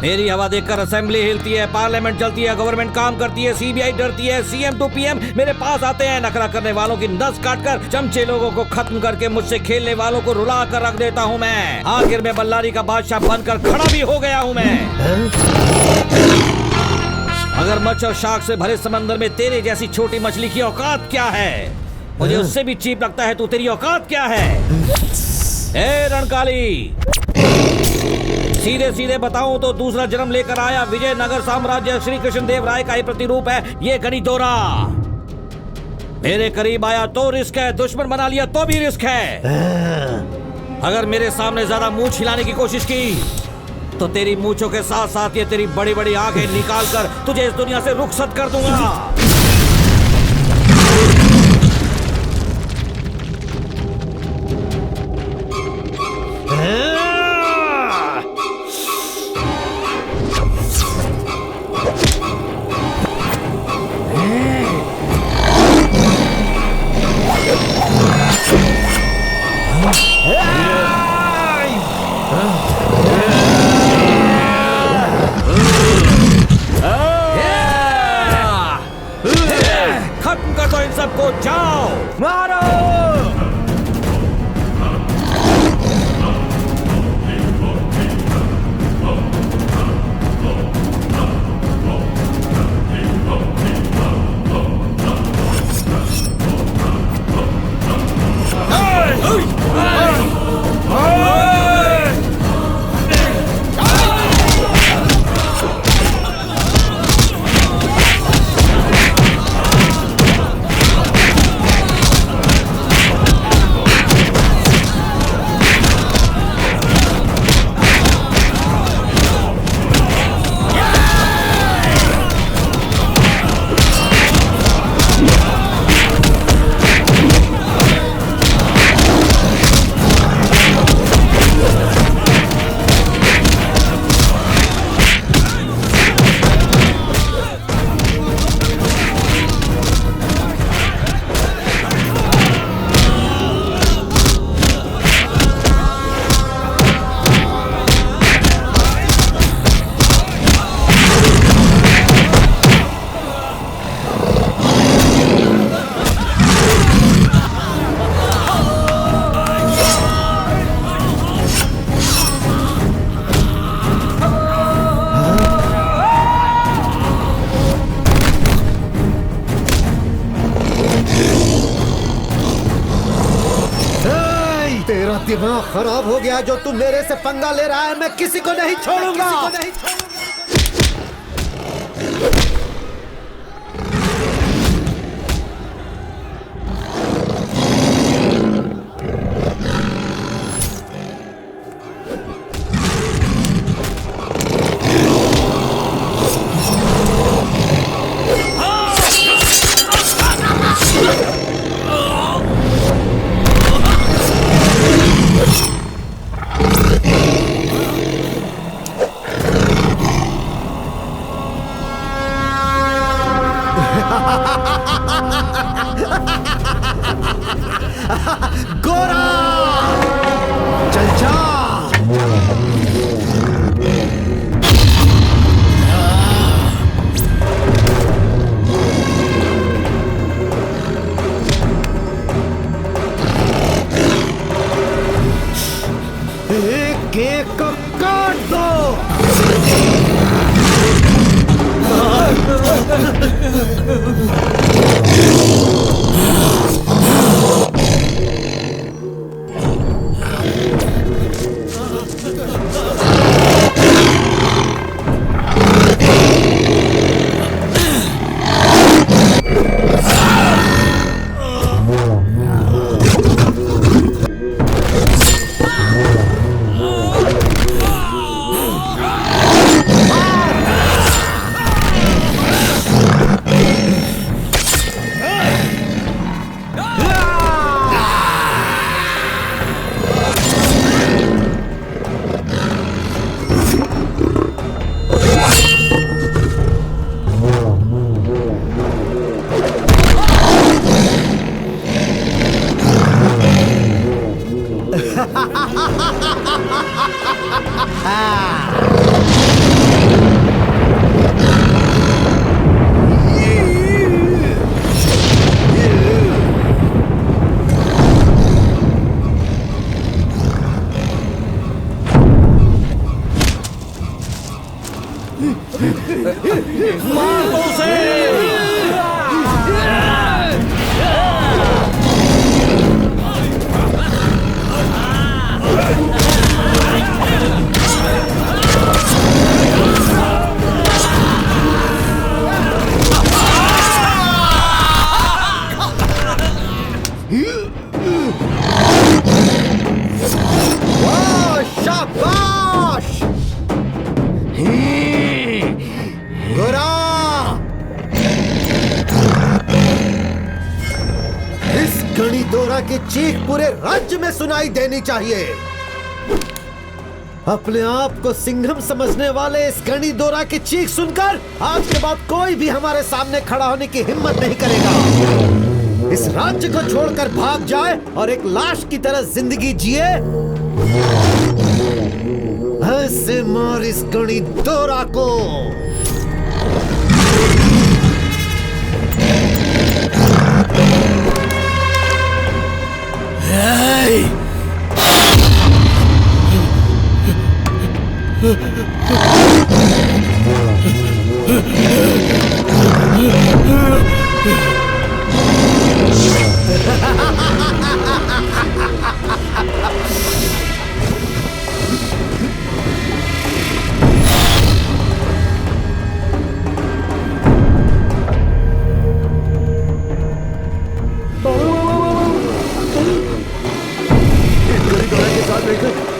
मेरी हवा देखकर असेंबली हिलती है, पार्लियामेंट चलती है, गवर्नमेंट काम करती है, सीबीआई डरती है, सीएम टू पीएम मेरे पास आते हैं। नखरा करने वालों की नस काटकर चमचे लोगों को खत्म करके मुझसे खेलने वालों को रुला कर रख देता हूँ मैं। आखिर में बल्लारी का बादशाह बनकर खड़ा भी हो गया हूँ मैं। मगर मच्छ और शार्क से भरे समंदर में तेरे जैसी छोटी मछली की औकात क्या है? मुझे उससे भी चीप लगता है। तू, तेरी औकात क्या है? ए रणकाली, सीधे सीधे बताऊं तो दूसरा जन्म लेकर आया विजयनगर साम्राज्य श्री कृष्ण देव राय का ही प्रतिरूप है ये गणितोरा। मेरे करीब आया तो रिस्क है, दुश्मन बना लिया तो भी रिस्क है। अगर मेरे सामने ज्यादा मूंछ हिलाने की कोशिश की तो तेरी मूंछों के साथ साथ ये तेरी बड़ी बड़ी आंखें निकाल कर तुझे इस दुनिया से रुखसत कर दूंगा। खत्म कर दो इन सबको, जाओ मारो। दिमाग खराब हो गया जो तू मेरे से पंगा ले रहा है। मैं किसी को नहीं छोड़ूंगा। गोरा चल जा। एक एक को काट दो। वाह, शाबाश। गोरा, इस गणिदोरा की चीख पूरे राज्य में सुनाई देनी चाहिए। अपने आप को सिंघम समझने वाले इस गणिदोरा की चीख सुनकर आज के बाद कोई भी हमारे सामने खड़ा होने की हिम्मत नहीं करेगा। इस राज्य को छोड़कर भाग जाए और एक लाश की तरह जिंदगी जिए। ऐसे मार इस गणिदोरा को।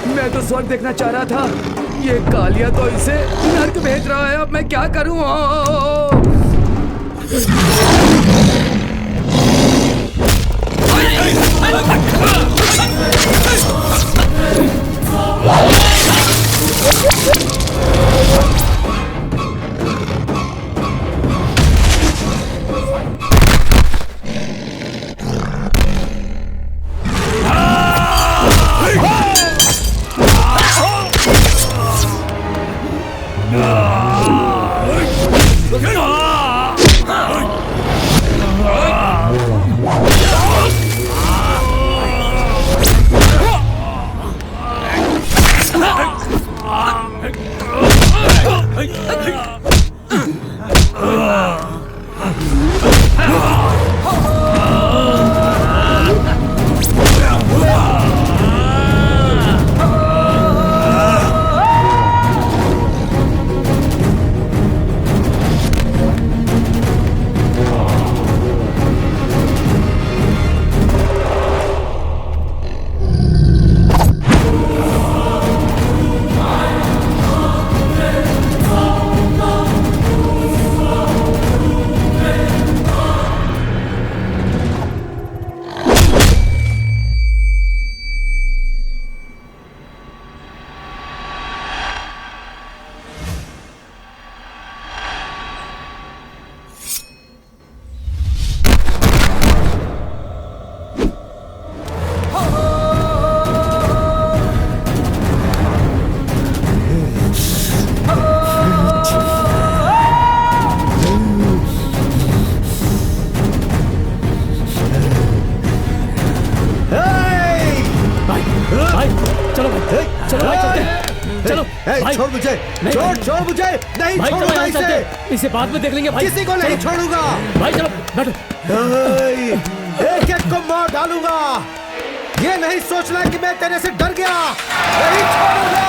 मैं तो स्वर्ग देखना चाह रहा था। ये कालिया तो इसे नर्क भेज रहा है। अब मैं क्या करूं? मुझे, छोड़ मुझे, नहीं भाई चलो छोड़ूंगा यहाँ इसे, चलते, इसे बाद में देख लेंगे भाई। किसी को नहीं छोड़ूंगा। भाई चलो बैठो। एक एक को मार डालूंगा। ये नहीं सोचना कि मैं तेरे से डर गया, नहीं छोड़ूंगा।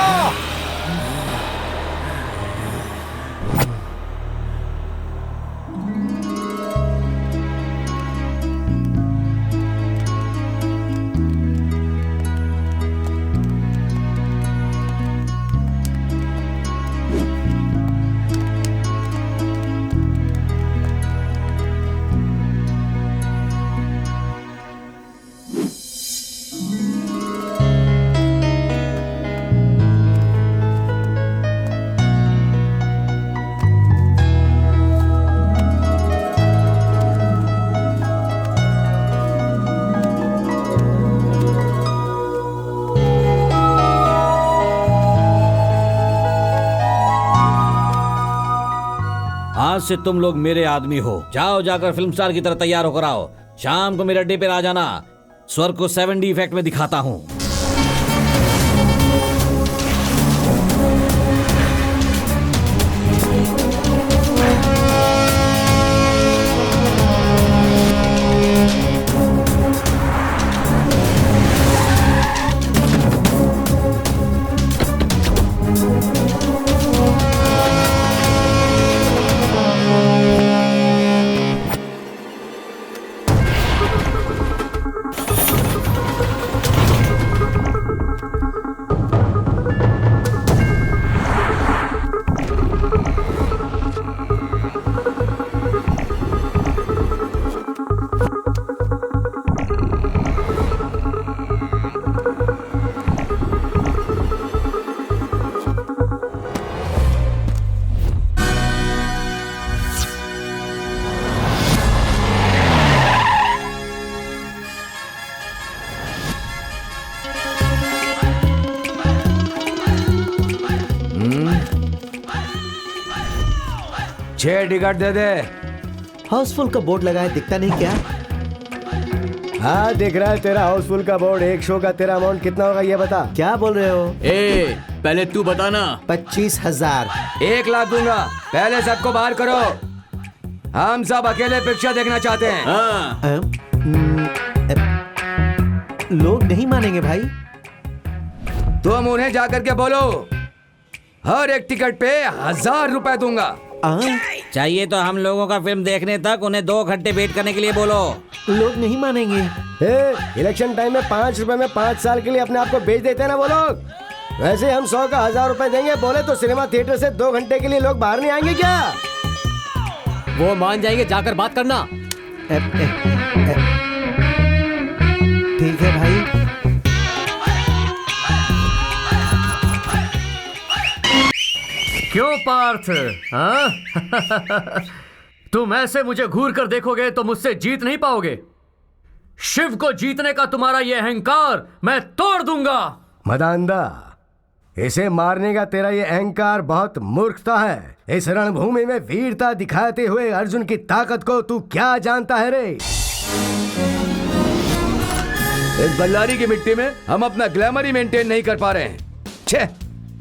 आज से तुम लोग मेरे आदमी हो। जाओ जाकर फिल्म स्टार की तरह तैयार होकर आओ। शाम को मेरे अड्डे पे आ जाना। स्वर्ग को 7D इफेक्ट में दिखाता हूँ। छह टिकट दे दे। हाउसफुल का बोर्ड लगा है, दिखता नहीं क्या? हाँ दिख रहा है तेरा हाउसफुल का बोर्ड। एक शो का तेरा अमाउंट कितना होगा ये बता। क्या बोल रहे हो? ए पहले तू बताना। 25,000। 1 लाख दूंगा। पहले सबको बाहर करो। हम सब अकेले पिक्चर देखना चाहते हैं। हाँ लोग नहीं मानेंगे भाई। तुम उन्हें जाकर के बोलो हर एक टिकट पे 1000 रुपए दूंगा। चाहिए तो हम लोगों का फिल्म देखने तक उन्हें 2 घंटे वेट करने के लिए बोलो। लोग नहीं मानेंगे। इलेक्शन टाइम में 5 रुपए में 5 साल के लिए अपने आप को बेच देते हैं ना वो लोग। वैसे हम 100 का 1000 रुपए देंगे। बोले तो सिनेमा थिएटर से 2 घंटे के लिए लोग बाहर नहीं आएंगे क्या? वो मान जाएंगे, जाकर बात करना। ठीक है भाई। क्यों पार्थ? हाँ? तुम ऐसे मुझे घूर कर देखोगे तो मुझसे जीत नहीं पाओगे। शिव को जीतने का तुम्हारा ये अहंकार मैं तोड़ दूंगा। मदांदा, इसे मारने का तेरा ये अहंकार बहुत मूर्खता है। इस रणभूमि में वीरता दिखाते हुए अर्जुन की ताकत को तू क्या जानता है रे? इस बल्लारी की मिट्टी में हम अपना ग्लैमर ही मेंटेन नहीं कर पा रहे हैं। छे।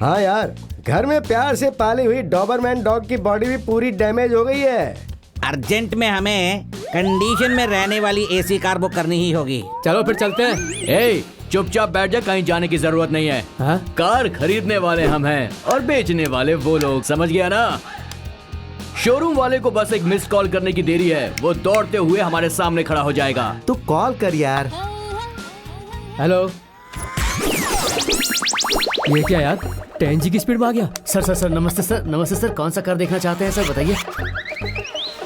हाँ यार, घर में प्यार से पाली हुई डॉबरमैन डॉग की बॉडी भी पूरी डैमेज हो गई है। अर्जेंट में हमें कंडीशन में रहने वाली एसी कार बुक करनी ही होगी। चलो फिर चलते हैं। ए चुपचाप बैठ जा, कहीं जाने की जरूरत नहीं है। हाँ? कार खरीदने वाले हम हैं और बेचने वाले वो लोग, समझ गया ना? शोरूम वाले को बस एक मिस कॉल करने की देरी है, वो दौड़ते हुए हमारे सामने खड़ा हो जाएगा। तू कॉल कर यार। हेलो। ये क्या यार, 10G की स्पीड में आ गया। सर नमस्ते सर। नमस्ते सर, कौन सा कार देखना चाहते हैं सर, बताइए।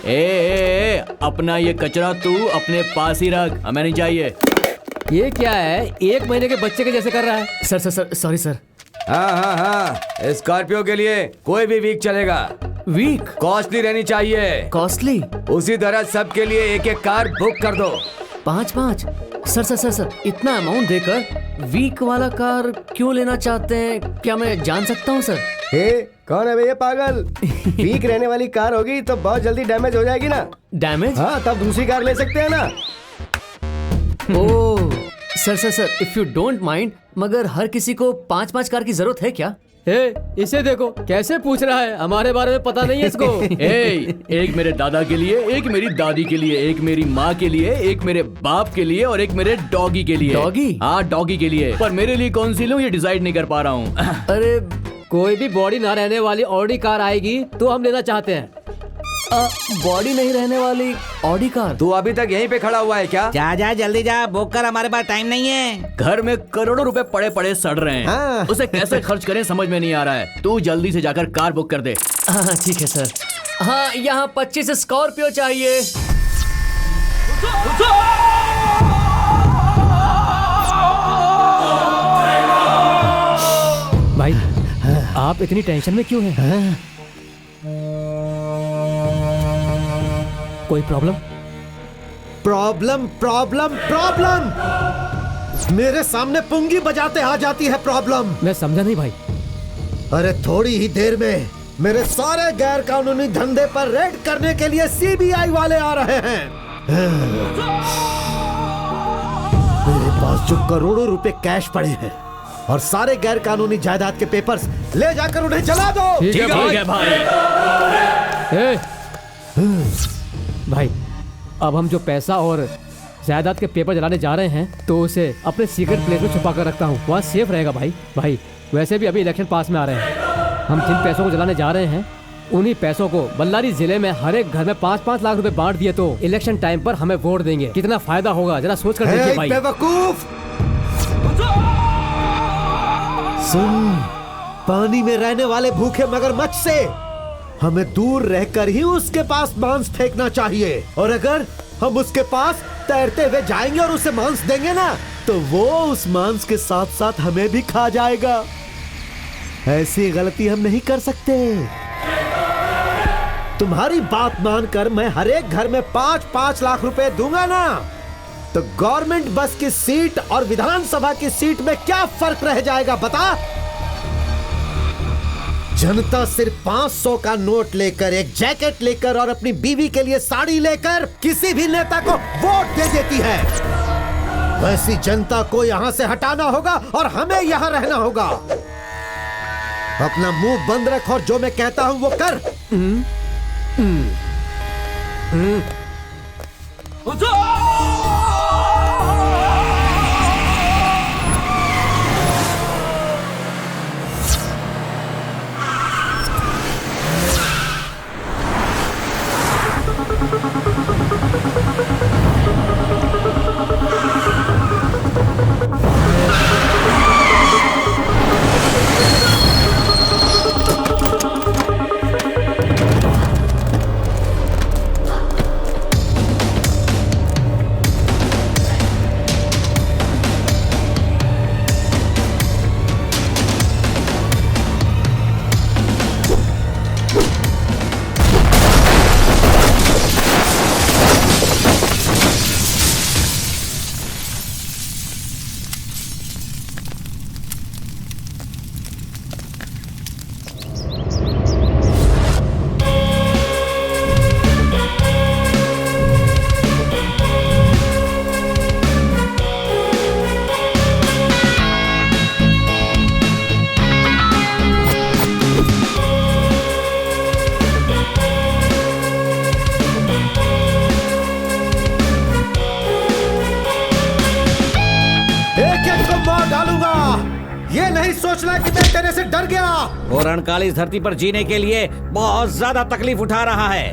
ए, अपना ये कचरा तू अपने पास ही रख, हमें नहीं चाहिए। ये क्या है, 1 महीने के बच्चे के जैसे कर रहा है। Sir sorry sir. हाँ, स्कॉर्पियो के लिए कोई भी वीक चलेगा। वीक? कॉस्टली रहनी चाहिए। कॉस्टली? उसी तरह सबके लिए एक एक कार बुक कर दो। 5-5? सर इतना अमाउंट देकर वीक वाला कार क्यों लेना चाहते हैं, क्या मैं जान सकता हूँ सर? कौन है भैया पागल? वीक रहने वाली कार होगी तो बहुत जल्दी डैमेज हो जाएगी ना। डैमेज? हाँ, तब दूसरी कार ले सकते हैं ना। Oh sir if you don't mind, मगर हर किसी को 5-5 कार की जरूरत है क्या? इसे देखो कैसे पूछ रहा है, हमारे बारे में पता नहीं है इसको। एक मेरे दादा के लिए, एक मेरी दादी के लिए, एक मेरी माँ के लिए, एक मेरे बाप के लिए और एक मेरे डॉगी के लिए। डॉगी? हाँ डॉगी के लिए, पर मेरे लिए कौन सी लूं ये डिसाइड नहीं कर पा रहा हूँ। अरे कोई भी बॉडी ना रहने वाली ऑडी कार आएगी तो हम लेना चाहते हैं। बॉडी नहीं रहने वाली ऑडी कार? तू अभी तक यहीं पे खड़ा हुआ है क्या? जा जा जल्दी जा, बुक कर, हमारे पास टाइम नहीं है। घर में करोड़ों रुपए पड़े पड़े सड़ रहे हैं। हाँ। उसे कैसे खर्च करें समझ में नहीं आ रहा है। तू जल्दी से जाकर कार बुक कर दे। हाँ ठीक है सर। हाँ यहाँ 25 स्कॉर्पियो चाहिए। भाई आप इतनी टेंशन में क्यों हैं? कोई प्रॉब्लम? प्रॉब्लम प्रॉब्लम प्रॉब्लम, मेरे सामने पुंगी बजाते आ जाती है प्रॉब्लम। मैं समझा नहीं भाई। अरे थोड़ी ही देर में मेरे सारे गैर कानूनी धंधे पर रेड करने के लिए सीबीआई वाले आ रहे हैं। मेरे पास जो करोड़ों रुपए कैश पड़े हैं और सारे गैर कानूनी जायदाद के पेपर्स, ले जाकर उन्हें जला दो। ठीक है भाई। भाई अब हम जो पैसा और जायदाद के पेपर जलाने जा रहे हैं तो उसे अपने सीक्रेट प्लेस में छुपा कर रखता हूँ, वहाँ सेफ रहेगा भाई। वैसे भी अभी इलेक्शन पास में आ रहे हैं, हम जिन पैसों को जलाने जा रहे हैं उन्हीं पैसों को बल्लारी जिले में हर एक घर में 5-5 लाख रुपए बांट दिए तो इलेक्शन टाइम पर हमें वोट देंगे। कितना फायदा होगा जरा सोच कर देखिए भाई। बेवकूफ, सुन, पानी में रहने वाले भूखे मगरमच्छ से हमें दूर रहकर ही उसके पास मांस फेंकना चाहिए, और अगर हम उसके पास तैरते हुए जाएंगे और उसे मांस देंगे ना तो वो उस मांस के साथ साथ हमें भी खा जाएगा। ऐसी गलती हम नहीं कर सकते। तुम्हारी बात मानकर मैं हर एक घर में 5-5 लाख रुपए दूंगा ना, तो गवर्नमेंट बस की सीट और विधानसभा की सीट में क्या फर्क रह जाएगा बता? जनता सिर्फ 500 का नोट लेकर, एक जैकेट लेकर और अपनी बीवी के लिए साड़ी लेकर किसी भी नेता को वोट दे देती है। वैसी जनता को यहां से हटाना होगा और हमें यहां रहना होगा। अपना मुंह बंद रख और जो मैं कहता हूं वो कर। ये नहीं सोचना कि मैं तेरे से डर गया। वो रणकाली इस धरती पर जीने के लिए बहुत ज्यादा तकलीफ उठा रहा है।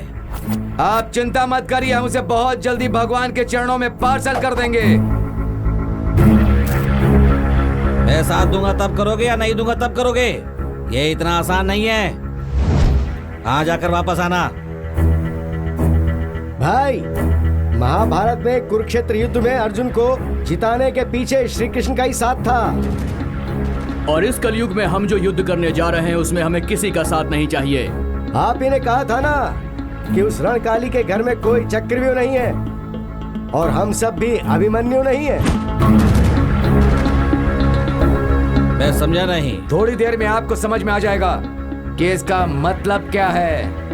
आप चिंता मत करिए, हम उसे बहुत जल्दी भगवान के चरणों में पार्सल कर देंगे। मैं साथ दूंगा तब करोगे या नहीं दूंगा तब करोगे? ये इतना आसान नहीं है। आ जाकर वापस आना। भाई, महाभारत में कुरुक्षेत्र युद्ध में अर्जुन को जिताने के पीछे श्री कृष्ण का ही साथ था, और इस कलयुग में हम जो युद्ध करने जा रहे हैं उसमें हमें किसी का साथ नहीं चाहिए। आप ही ने कहा था ना कि उस रणकाली के घर में कोई चक्रव्यूह नहीं है और हम सब भी अभिमन्यु नहीं है। मैं समझा नहीं। थोड़ी देर में आपको समझ में आ जाएगा कि इसका मतलब क्या है।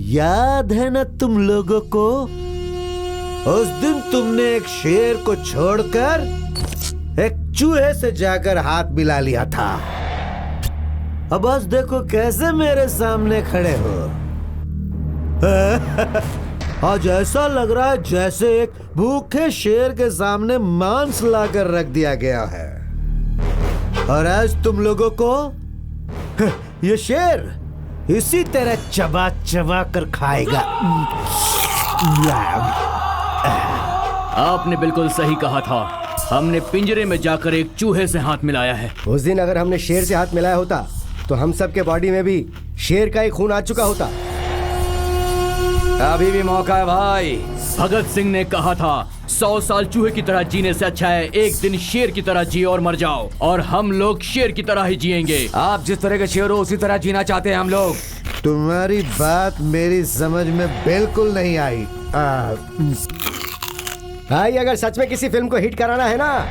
याद है ना तुम लोगों को, उस दिन तुमने एक शेर को छोड़कर एक चूहे से जाकर हाथ मिला लिया था। अब बस देखो कैसे मेरे सामने खड़े हो। आज ऐसा लग रहा है जैसे एक भूखे शेर के सामने मांस लाकर रख दिया गया है, और आज तुम लोगों को ये शेर इसी तरह चबा चबा कर खाएगा। आपने बिल्कुल सही कहा था, हमने पिंजरे में जाकर एक चूहे से हाथ मिलाया है। उस दिन अगर हमने शेर से हाथ मिलाया होता तो हम सब के बॉडी में भी शेर का ही खून आ चुका होता। अभी भी मौका है भाई। भगत सिंह ने कहा था 100 साल चूहे की तरह जीने से अच्छा है एक दिन शेर की तरह जिए और मर जाओ, और हम लोग शेर की तरह ही जिएंगे। आप जिस तरह के शेर हो उसी तरह जीना चाहते हैं हम लोग। तुम्हारी बात मेरी समझ में बिल्कुल नहीं आई। भाई अगर सच में किसी फिल्म को हिट कराना है ना,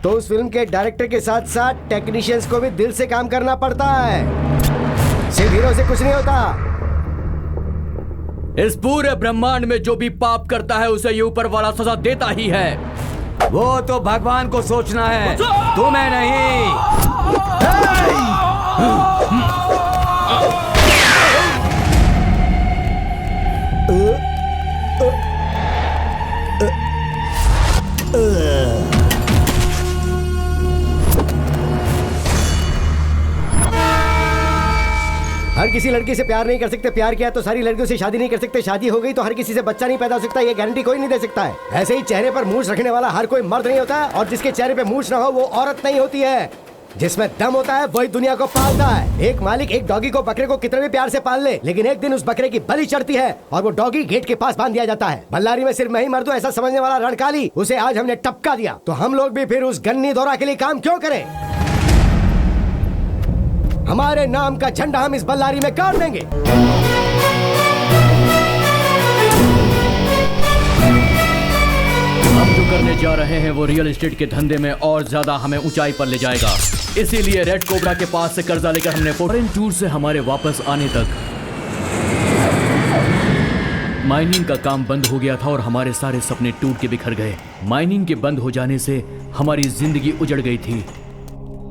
तो उस फिल्म के डायरेक्टर के साथ साथ टेक्नीशियंस को भी दिल से काम करना पड़ता है, सिर्फ हीरो से कुछ नहीं होता। इस पूरे ब्रह्मांड में जो भी पाप करता है उसे ये ऊपर वाला सजा देता ही है। वो तो भगवान को सोचना है, तुम्हें नहीं। हर किसी लड़की से प्यार नहीं कर सकते, प्यार किया तो सारी लड़कियों से शादी नहीं कर सकते, शादी हो गई तो हर किसी से बच्चा नहीं पैदा हो सकता, ये गारंटी कोई नहीं दे सकता है। ऐसे ही चेहरे पर मूंछ रखने वाला हर कोई मर्द नहीं होता, और जिसके चेहरे पे मूंछ ना हो वो औरत नहीं होती है। जिसमें दम होता है वही दुनिया को पालता है। एक मालिक एक डॉगी को, बकरे को कितने भी प्यार से पाल ले, लेकिन एक दिन उस बकरे की बलि चढ़ती है और वो डॉगी गेट के पास बांध दिया जाता है। बल्लारी में सिर्फ मैं ही मर्द हूं ऐसा समझने वाला रणकाली, उसे आज हमने टपका दिया, तो हम लोग भी फिर उस गन्नी दौरा के लिए काम क्यों करें? हमारे नाम का झंडा हम इस बल्लारी में गाड़ देंगे। हम जो करने जा रहे हैं वो रियल एस्टेट के धंधे में और ज्यादा हमें ऊंचाई पर ले जाएगा। इसीलिए रेड कोबरा के पास से कर्जा लेकर हमने फॉरेन टूर से हमारे वापस आने तक माइनिंग का काम बंद हो गया था और हमारे सारे सपने टूट के बिखर गए। माइनिंग के बंद हो जाने से हमारी जिंदगी उजड़ गई थी।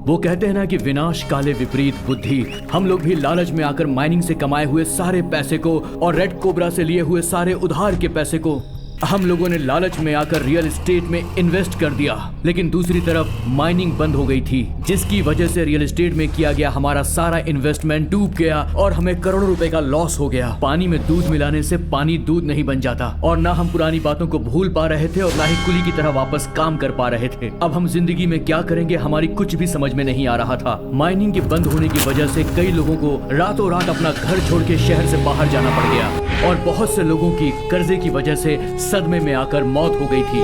वो कहते हैं ना कि विनाश काले विपरीत बुद्धि। हम लोग भी लालच में आकर माइनिंग से कमाए हुए सारे पैसे को और रेड कोबरा से लिए हुए सारे उधार के पैसे को हम लोगों ने लालच में आकर रियल एस्टेट में इन्वेस्ट कर दिया। लेकिन दूसरी तरफ माइनिंग बंद हो गई थी, जिसकी वजह से रियल एस्टेट में किया गया हमारा सारा इन्वेस्टमेंट डूब गया और हमें करोड़ों रुपए का लॉस हो गया। पानी में दूध मिलाने से पानी दूध नहीं बन जाता, और ना हम पुरानी बातों को भूल पा रहे थे और ना ही कुली की तरह वापस काम कर पा रहे थे। अब हम जिंदगी में क्या करेंगे हमारी कुछ भी समझ में नहीं आ रहा था। माइनिंग के बंद होने की वजह से कई लोगों को रातों रात अपना घर छोड़ के शहर से बाहर जाना पड़ गया, और बहुत से लोगों की कर्जे की वजह से सदमे में आकर मौत हो गई थी।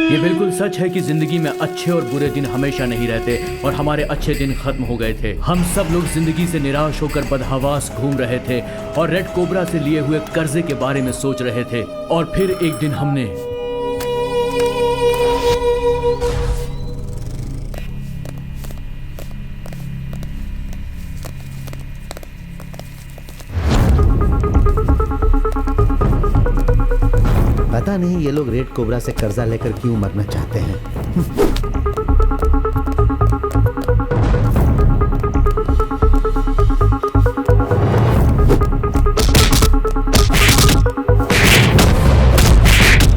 ये बिल्कुल सच है कि जिंदगी में अच्छे और बुरे दिन हमेशा नहीं रहते, और हमारे अच्छे दिन खत्म हो गए थे। हम सब लोग जिंदगी से निराश होकर बदहवास घूम रहे थे और रेड कोबरा से लिए हुए कर्जे के बारे में सोच रहे थे। और फिर एक दिन हमने पता नहीं ये लोग रेड कोबरा से कर्जा लेकर क्यों मरना चाहते हैं।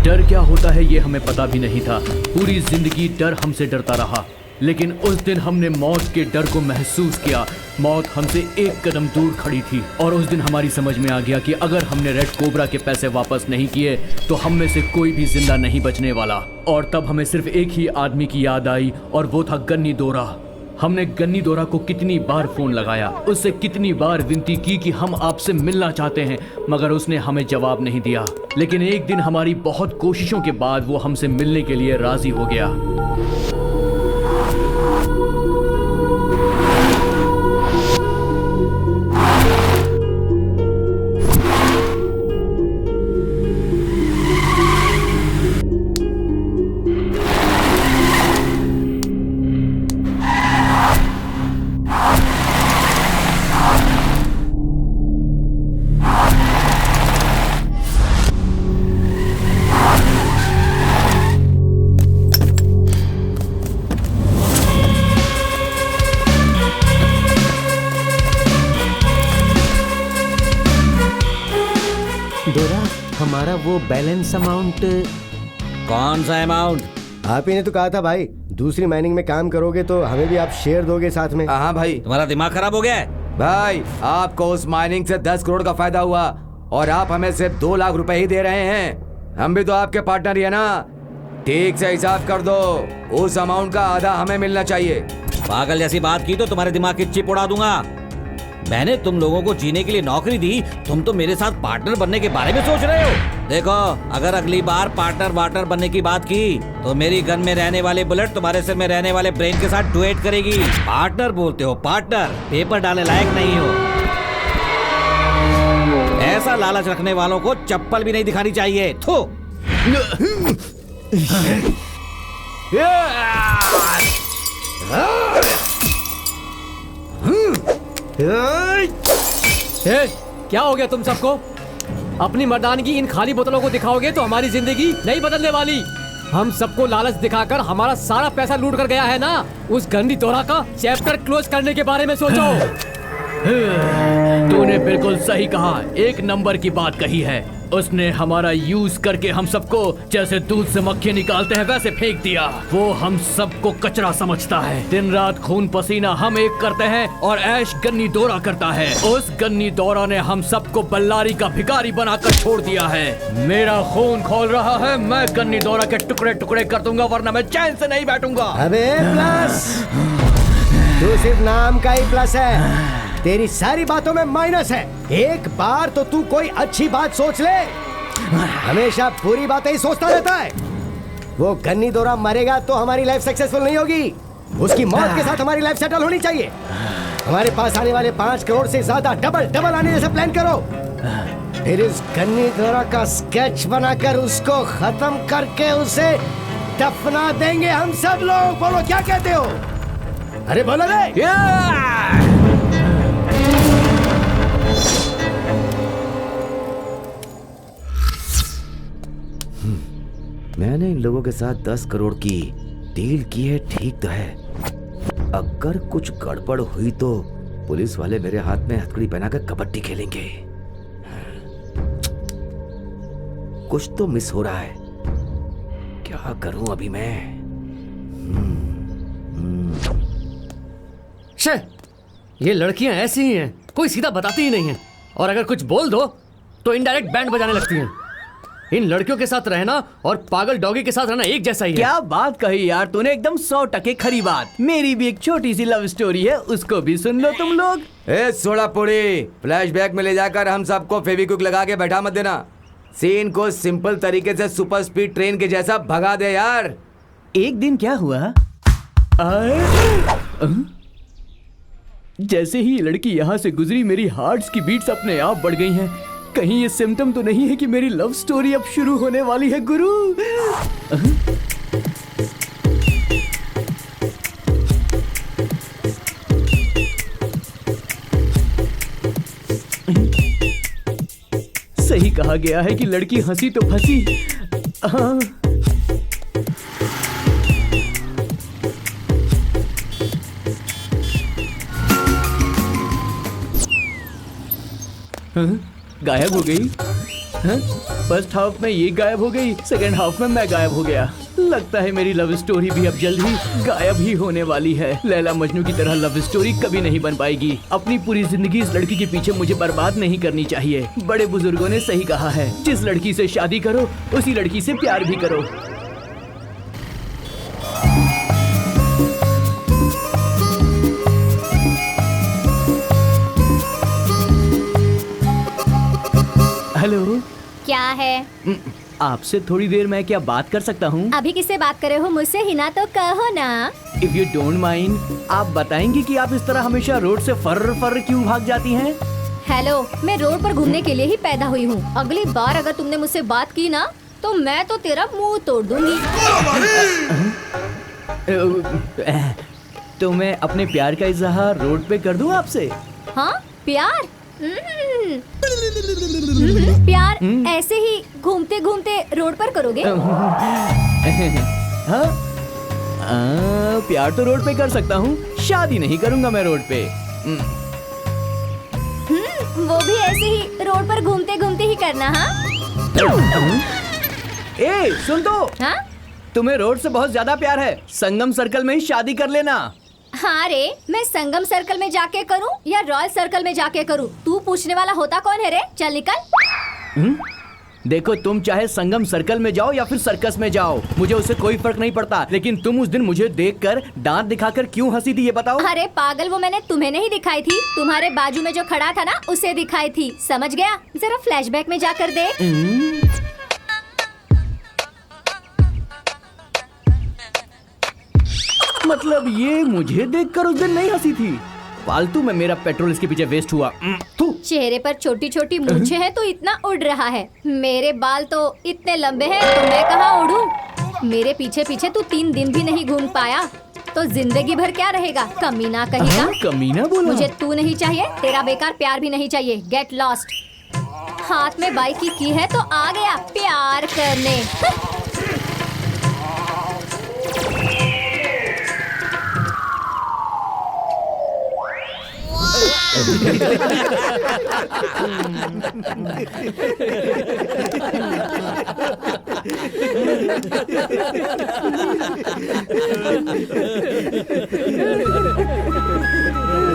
डर क्या होता है ये हमें पता भी नहीं था। पूरी जिंदगी डर हमसे डरता रहा, लेकिन उस दिन हमने मौत के डर को महसूस किया। मौत हमसे एक कदम दूर खड़ी थी, और उस दिन हमारी समझ में आ गया कि अगर हमने रेड कोबरा के पैसे वापस नहीं किए तो हम में से कोई भी जिंदा नहीं बचने वाला। और तब हमें सिर्फ एक ही आदमी की याद आई, और वो था गन्नी दौरा। हमने गन्नी दौरा को कितनी बार फोन लगाया, उससे कितनी बार विनती की कि हम आपसे मिलना चाहते हैं, मगर उसने हमें जवाब नहीं दिया। लेकिन एक दिन हमारी बहुत कोशिशों के बाद वो हमसे मिलने के लिए राजी हो गया। हमारा वो बैलेंस अमाउंट। कौन सा अमाउंट? आप ही ने तो कहा था भाई, दूसरी माइनिंग में काम करोगे तो हमें भी आप शेयर दोगे साथ में। हाँ भाई। तुम्हारा दिमाग खराब हो गया है? भाई आपको उस माइनिंग से 10 करोड़ का फायदा हुआ और आप हमें सिर्फ 2 लाख रुपए ही दे रहे हैं। हम भी तो आपके पार्टनर ही है ना, ठीक से हिसाब कर दो। उस अमाउंट का आधा हमें मिलना चाहिए। पागल जैसी बात की तो तुम्हारे दिमाग की चिप उड़ा दूंगा। मैंने तुम लोगों को जीने के लिए नौकरी दी, तुम तो मेरे साथ पार्टनर बनने के बारे में सोच रहे हो। देखो, अगर अगली बार पार्टनर बनने की बात की तो मेरी गन में रहने वाली बुलेट तुम्हारे सिर में रहने वाले ब्रेन के साथ डुएट करेगी। पार्टनर बोलते हो पार्टनर, पेपर डालने लायक नहीं हो। ऐसा लालच रखने वालों को चप्पल भी नहीं दिखानी चाहिए। थू। ए, क्या हो गया तुम सबको? अपनी मर्दानगी इन खाली बोतलों को दिखाओगे तो हमारी जिंदगी नहीं बदलने वाली। हम सबको लालच दिखाकर हमारा सारा पैसा लूट कर गया है ना। उस गंदी तोरा का चैप्टर क्लोज करने के बारे में सोचो। तूने बिल्कुल सही कहा, 1 नंबर की बात कही है। उसने हमारा यूज करके हम सबको जैसे दूध से मक्खी निकालते हैं वैसे फेंक दिया। वो हम सबको कचरा समझता है। दिन रात खून पसीना हम एक करते हैं और ऐश गन्नी दौरा करता है। उस गन्नी दौरा ने हम सबको बल्लारी का भिखारी बनाकर छोड़ दिया है। मेरा खून खोल रहा है, मैं गन्नी दौरा के टुकड़े टुकड़े कर दूंगा, वरना मैं चैन से नहीं बैठूंगा। अबे प्लस, तू सिर्फ नाम का ही प्लस है, तेरी सारी बातों में माइनस है। एक बार तो तू कोई अच्छी बात सोच ले, हमेशा बुरी बातें ही सोचता रहता है। वो गन्नी दौरा मरेगा तो हमारी लाइफ सक्सेसफुल नहीं होगी, उसकी मौत के साथ हमारी लाइफ सेटल होनी चाहिए। हमारे पास आने वाले 5 करोड़ से ज्यादा डबल आने जैसा प्लान करो। फिर इस गन्नी दौरा का स्केच बनाकर उसको खत्म करके उसे दफना देंगे हम सब लोग। बोलो क्या कहते हो? अरे बोलो रे। मैंने इन लोगों के साथ 10 करोड़ की डील की है, ठीक तो है। अगर कुछ गड़बड़ हुई तो पुलिस वाले मेरे हाथ में हथकड़ी पहनाकर कबड्डी खेलेंगे। कुछ तो मिस हो रहा है, क्या करूं अभी मैं? शे, ये लड़कियां ऐसी ही हैं, कोई सीधा बताती ही नहीं है, और अगर कुछ बोल दो तो इनडायरेक्ट बैंड बजाने लगती हैं। इन लड़कियों के साथ रहना और पागल डॉगी के साथ रहना एक जैसा ही है। क्या बात कही यार तूने, एकदम 100% खरी बात। मेरी भी एक छोटी सी लव स्टोरी है, उसको भी सुन लो तुम लोग। ए सोड़ा पूरी, फ्लैशबैक में ले जाकर हम सबको फेविक्विक लगा के बैठा मत देना। सीन को सिंपल तरीके से सुपर स्पीड ट्रेन के जैसा भगा दे यार। एक दिन क्या हुआ, जैसे ही ये लड़की यहाँ से गुजरी मेरी हार्ट्स की बीट्स अपने आप बढ़ गई हैं। कहीं ये सिम्टम तो नहीं है कि मेरी लव स्टोरी अब शुरू होने वाली है गुरु? सही कहा गया है कि लड़की हंसी तो फंसी। गायब हो गई। फर्स्ट हाफ में ये गायब हो गई, सेकंड हाफ में मैं गायब हो गया। लगता है मेरी लव स्टोरी भी अब जल्द ही गायब ही होने वाली है। लैला मजनू की तरह लव स्टोरी कभी नहीं बन पाएगी। अपनी पूरी जिंदगी इस लड़की के पीछे मुझे बर्बाद नहीं करनी चाहिए। बड़े बुजुर्गों ने सही कहा है, जिस लड़की से शादी करो उसी लड़की से प्यार भी करो। हेलो, क्या है? आपसे थोड़ी देर मैं क्या बात कर सकता हूँ? अभी किससे बात करे हो? मुझसे ही ना, तो कहो ना। इफ यू डोंट माइंड, आप बताएंगी कि आप इस तरह हमेशा रोड से फर क्यों भाग जाती हैं? हेलो, मैं रोड पर घूमने के लिए ही पैदा हुई हूँ। अगली बार अगर तुमने मुझसे बात की ना तो मैं तो तेरा मुंह तोड़ दूंगी। तो मैं अपने प्यार का इजहार रोड पे कर दूं आपसे? हाँ, प्यार? प्यार ऐसे ही घूमते घूमते रोड पर करोगे? हाँ, प्यार तो रोड पे कर सकता हूँ, शादी नहीं करूंगा मैं रोड पे। वो भी ऐसे ही रोड पर घूमते घूमते ही करना। हाँ, ए सुन तो, हाँ तुम्हें रोड से बहुत ज्यादा प्यार है, संगम सर्कल में ही शादी कर लेना। हाँ रे, मैं संगम सर्कल में जाके करूँ या रॉयल सर्कल में जाके करूँ? तू पूछने वाला होता कौन है रे? चल निकल। देखो, तुम चाहे संगम सर्कल में जाओ या फिर सर्कस में जाओ, मुझे उससे कोई फर्क नहीं पड़ता, लेकिन तुम उस दिन मुझे देखकर दांत दिखाकर क्यों हंसी थी ये बताओ। अरे पागल, वो मैंने तुम्हें नहीं दिखाई थी, तुम्हारे बाजू में जो खड़ा था ना उसे दिखाई थी, समझ गया? जरा फ्लैशबैक में जाकर देख। मतलब ये मुझे देखकर उस दिन नहीं हंसी थी? फालतू में मेरा पेट्रोल इसके पीछे वेस्ट हुआ। तू चेहरे पर छोटी छोटी मूंछें हैं तो इतना उड़ रहा है, मेरे बाल तो इतने लंबे हैं तो मैं कहाँ उड़ूं? मेरे पीछे पीछे तू 3 दिन भी नहीं घूम पाया तो जिंदगी भर क्या रहेगा? कमीना कहीं का। कमीना बोला? मुझे तू नहीं चाहिए, तेरा बेकार प्यार भी नहीं चाहिए, गेट लॉस्ट। हाथ में बाइक की है तो आ गया प्यार करने।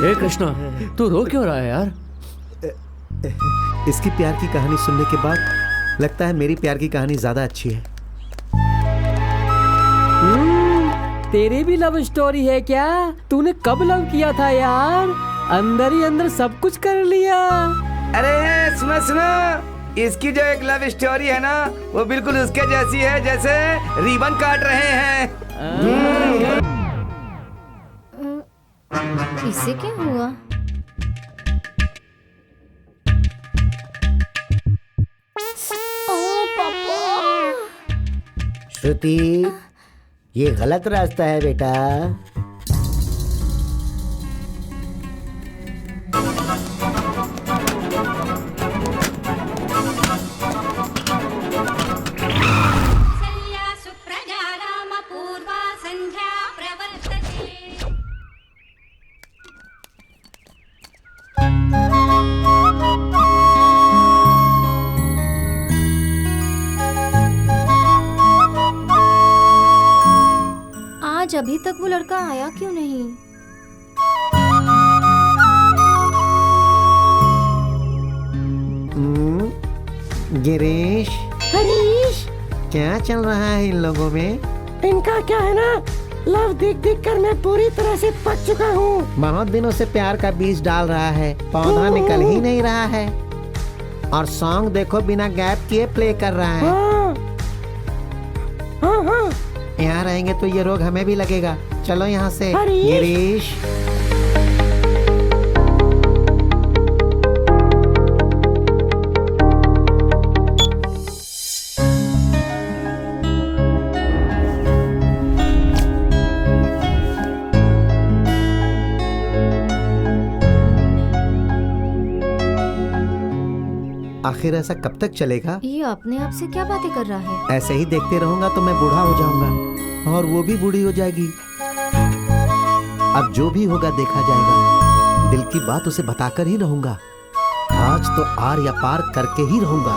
हे कृष्णा, तू रो क्यों रहा है यार? इसकी प्यार की कहानी सुनने के बाद लगता है मेरी प्यार की कहानी ज्यादा अच्छी है। तेरी भी लव स्टोरी है क्या? तूने कब लव किया था यार? अंदर ही अंदर सब कुछ कर लिया। अरे सुनो सुनो, इसकी जो एक लव स्टोरी है ना, वो बिल्कुल उसके जैसी है जैसे रिबन काट रहे हैं। इसे क्या हुआ? ओ पापा। श्रुति, ये गलत रास्ता है बेटा। आज अभी तक वो लड़का आया क्यों नहीं? गिरीश, हरीश, क्या चल रहा है इन लोगों में? इनका क्या है ना, लव देख देख कर मैं पूरी तरह से पक चुका हूँ। बहुत दिनों से प्यार का बीज डाल रहा है, पौधा निकल ही नहीं रहा है, और सॉन्ग देखो बिना गैप किए प्ले कर रहा है। हाँ हाँ, यहाँ रहेंगे तो ये रोग हमें भी लगेगा। चलो यहाँ से। हरीश। गिरीश, आखिर ऐसा कब तक चलेगा? ये अपने आप से क्या बातें कर रहा है? ऐसे ही देखते रहूंगा तो मैं बूढ़ा हो जाऊंगा और वो भी बूढ़ी हो जाएगी। अब जो भी होगा देखा जाएगा। दिल की बात उसे बताकर ही रहूंगा। आज तो आर या पार करके ही रहूंगा।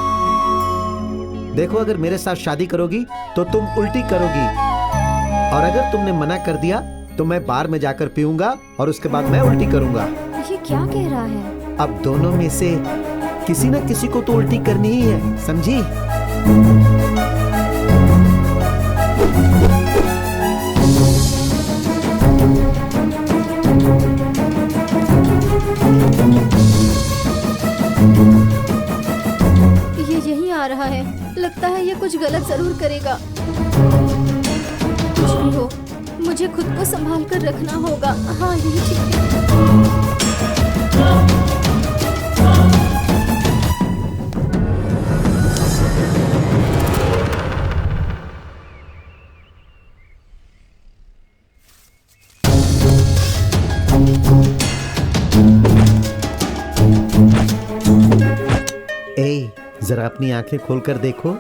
देखो, अगर मेरे साथ शादी करोगी तो तुम उल्टी करोगी, और अगर तुमने मना कर दिया तो मैं बार में जाकर पीऊंगा और उसके बाद मैं उल्टी करूंगा। ये क्या कह रहा है? अब दोनों में से किसी न किसी को तो उल्टी करनी ही है, समझी? ये यहीं आ रहा है, लगता है ये कुछ गलत जरूर करेगा। कुछ भी हो, मुझे खुद को संभाल कर रखना होगा। हाँ, यही ठीक है। जरा अपनी आंखें खोलकर देखो।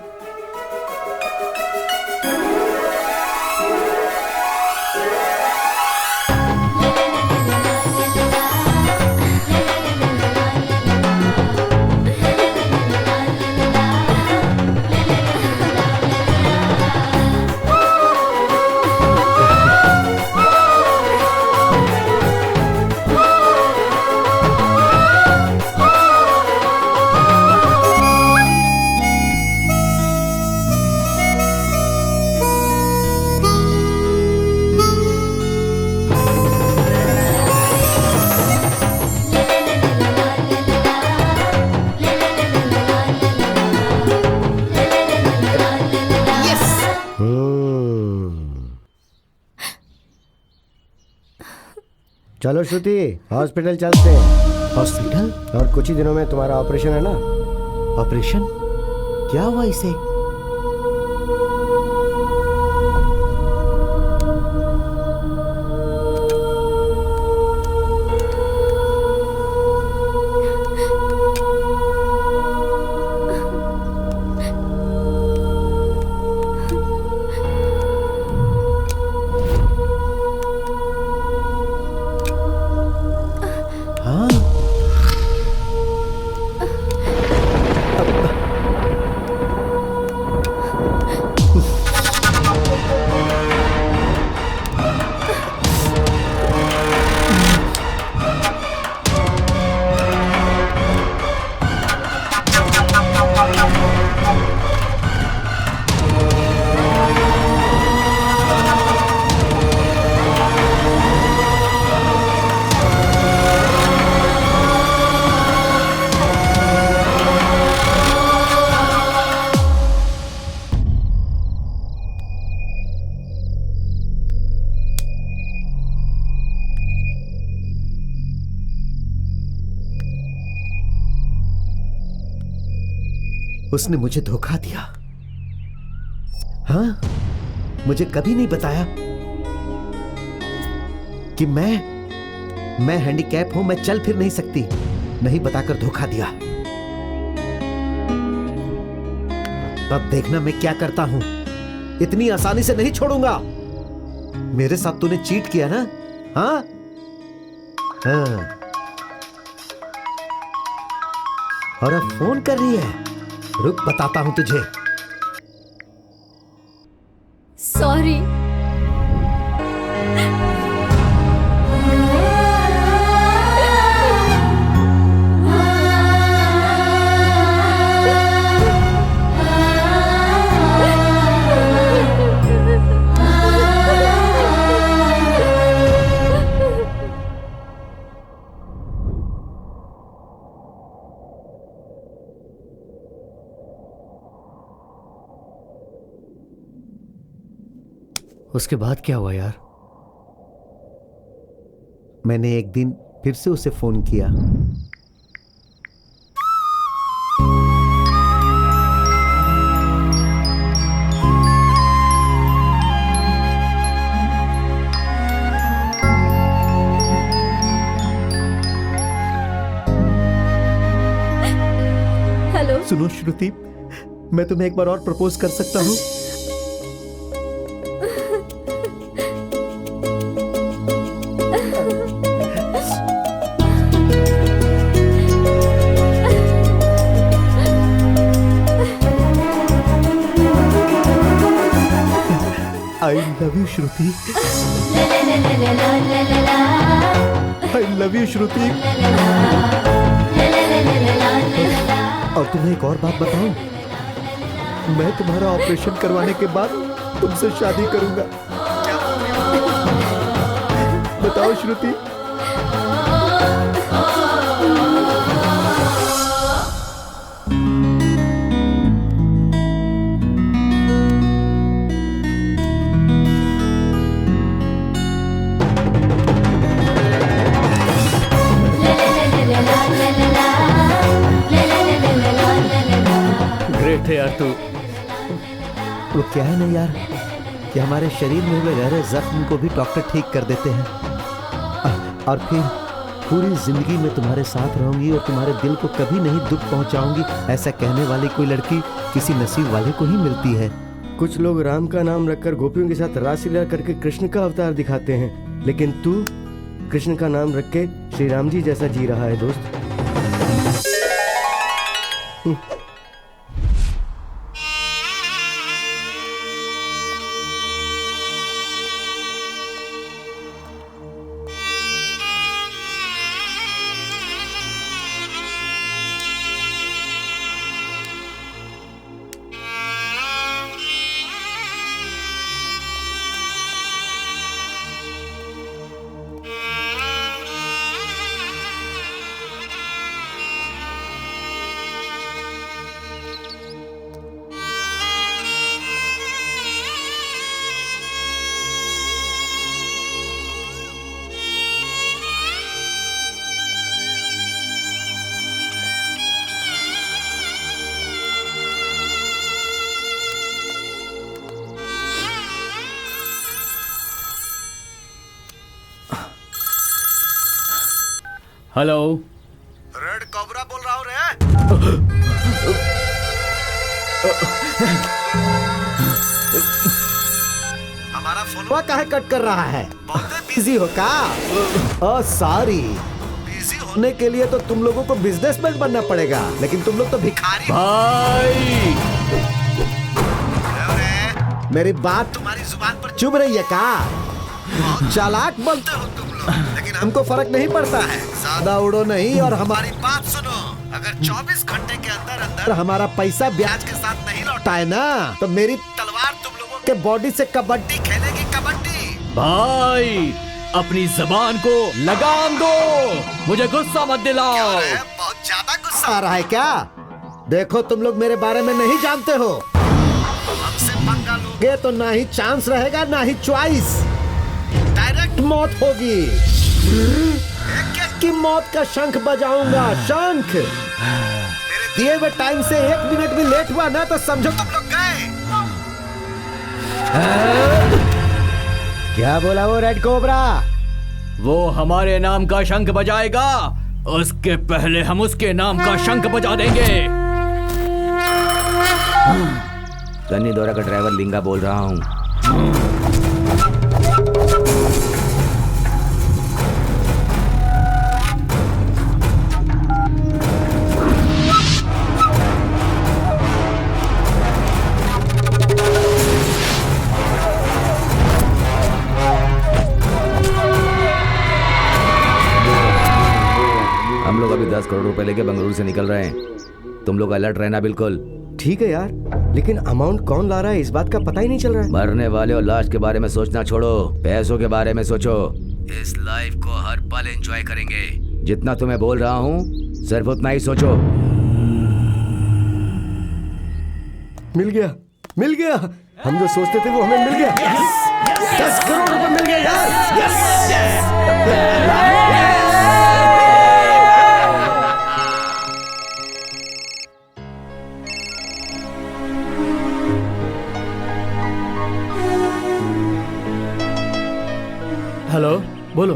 चलो श्रुति, हॉस्पिटल चलते हैं। हॉस्पिटल? और कुछ ही दिनों में तुम्हारा ऑपरेशन है ना। ऑपरेशन? क्या हुआ इसे? उसने मुझे धोखा दिया। हाँ, मुझे कभी नहीं बताया कि मैं हैंडीकैप हूं, मैं चल फिर नहीं सकती। नहीं बताकर धोखा दिया। अब देखना मैं क्या करता हूं। इतनी आसानी से नहीं छोड़ूंगा। मेरे साथ तूने चीट किया ना? हाँ हाँ। और अब फोन कर रही है। रुक, बताता हूं तुझे। सॉरी। उसके बाद क्या हुआ यार? मैंने एक दिन फिर से उसे फोन किया। हेलो। सुनो श्रुति, मैं तुम्हें एक बार और प्रपोज कर सकता हूँ? I love you Shruti. I love you श्रुति। और तुम्हें एक और बात बताऊं? मैं तुम्हारा ऑपरेशन करवाने के बाद तुमसे शादी करूंगा। बताओ श्रुति। ग्रेट है यार तू। वो क्या है ना यार, कि हमारे शरीर में हुए गहरे जख्म को भी डॉक्टर ठीक कर देते हैं। और फिर पूरी जिंदगी में तुम्हारे साथ रहूंगी और तुम्हारे दिल को कभी नहीं दुख पहुंचाऊंगी, ऐसा कहने वाली कोई लड़की किसी नसीब वाले को ही मिलती है। कुछ लोग राम का नाम रखकर गोपियों के साथ रासलीला करके कृष्ण का अवतार दिखाते हैं, लेकिन तू कृष्ण का नाम रख के श्री राम जी जैसा जी रहा है दोस्त। हेलो, रेड कोबरा बोल रहा हूँ रे। हमारा फोन काहे कट कर रहा है? बहुत बिजी हो का? सॉरी, बिजी होने के लिए तो तुम लोगों को बिजनेसमैन बनना पड़ेगा, लेकिन तुम लोग तो भिखारी। भाई मेरी बात तुम्हारी जुबान पर चुभ रही है का? चालाक बनते हो तुम लोग, लेकिन हमको फर्क नहीं पड़ता है। ज्यादा उड़ो नहीं और हमारी बात सुनो। अगर 24 घंटे के अंदर अंदर हमारा पैसा ब्याज के साथ नहीं लौटा है ना, तो मेरी तलवार तुम लोगों के बॉडी से कबड्डी खेलेगी, कबड्डी। भाई, अपनी जबान को लगाम दो, मुझे गुस्सा मत दिलाओ। बहुत ज्यादा गुस्सा आ रहा है क्या? देखो, तुम लोग मेरे बारे में नहीं जानते हो। हमसे पंगा लोगे तो ना ही चांस रहेगा, ना ही चॉइस, डायरेक्ट मौत होगी। एक एक की मौत का शंख बजाऊंगा, शंख। मेरे दिए हुए टाइम से 1 मिनट भी लेट हुआ ना तो समझो तुम लोग गए। क्या बोला वो रेड कोबरा? वो हमारे नाम का शंख बजाएगा, उसके पहले हम उसके नाम का शंख बजा देंगे। गन्नी दौरा का ड्राइवर लिंगा बोल रहा हूँ। हम लोग अभी 10 करोड़ रुपए लेके बंगलुरु से निकल रहे हैं। तुम लोग अलर्ट रहना बिल्कुल। ठीक है यार, लेकिन अमाउंट कौन ला रहा है इस बात का पता ही नहीं चल रहा है। मरने वाले और लाश के बारे में सोचना छोड़ो, पैसों के बारे में सोचो। इस लाइफ को हर पल एंजॉय करेंगे। जितना तुम्हें बोल रहा हूँ सिर्फ उतना ही सोचो। मिल गया, मिल गया। हम जो सोचते थे वो हमें मिल गया। 10 करोड़ रुपए मिल गया यार। हेलो, बोलो।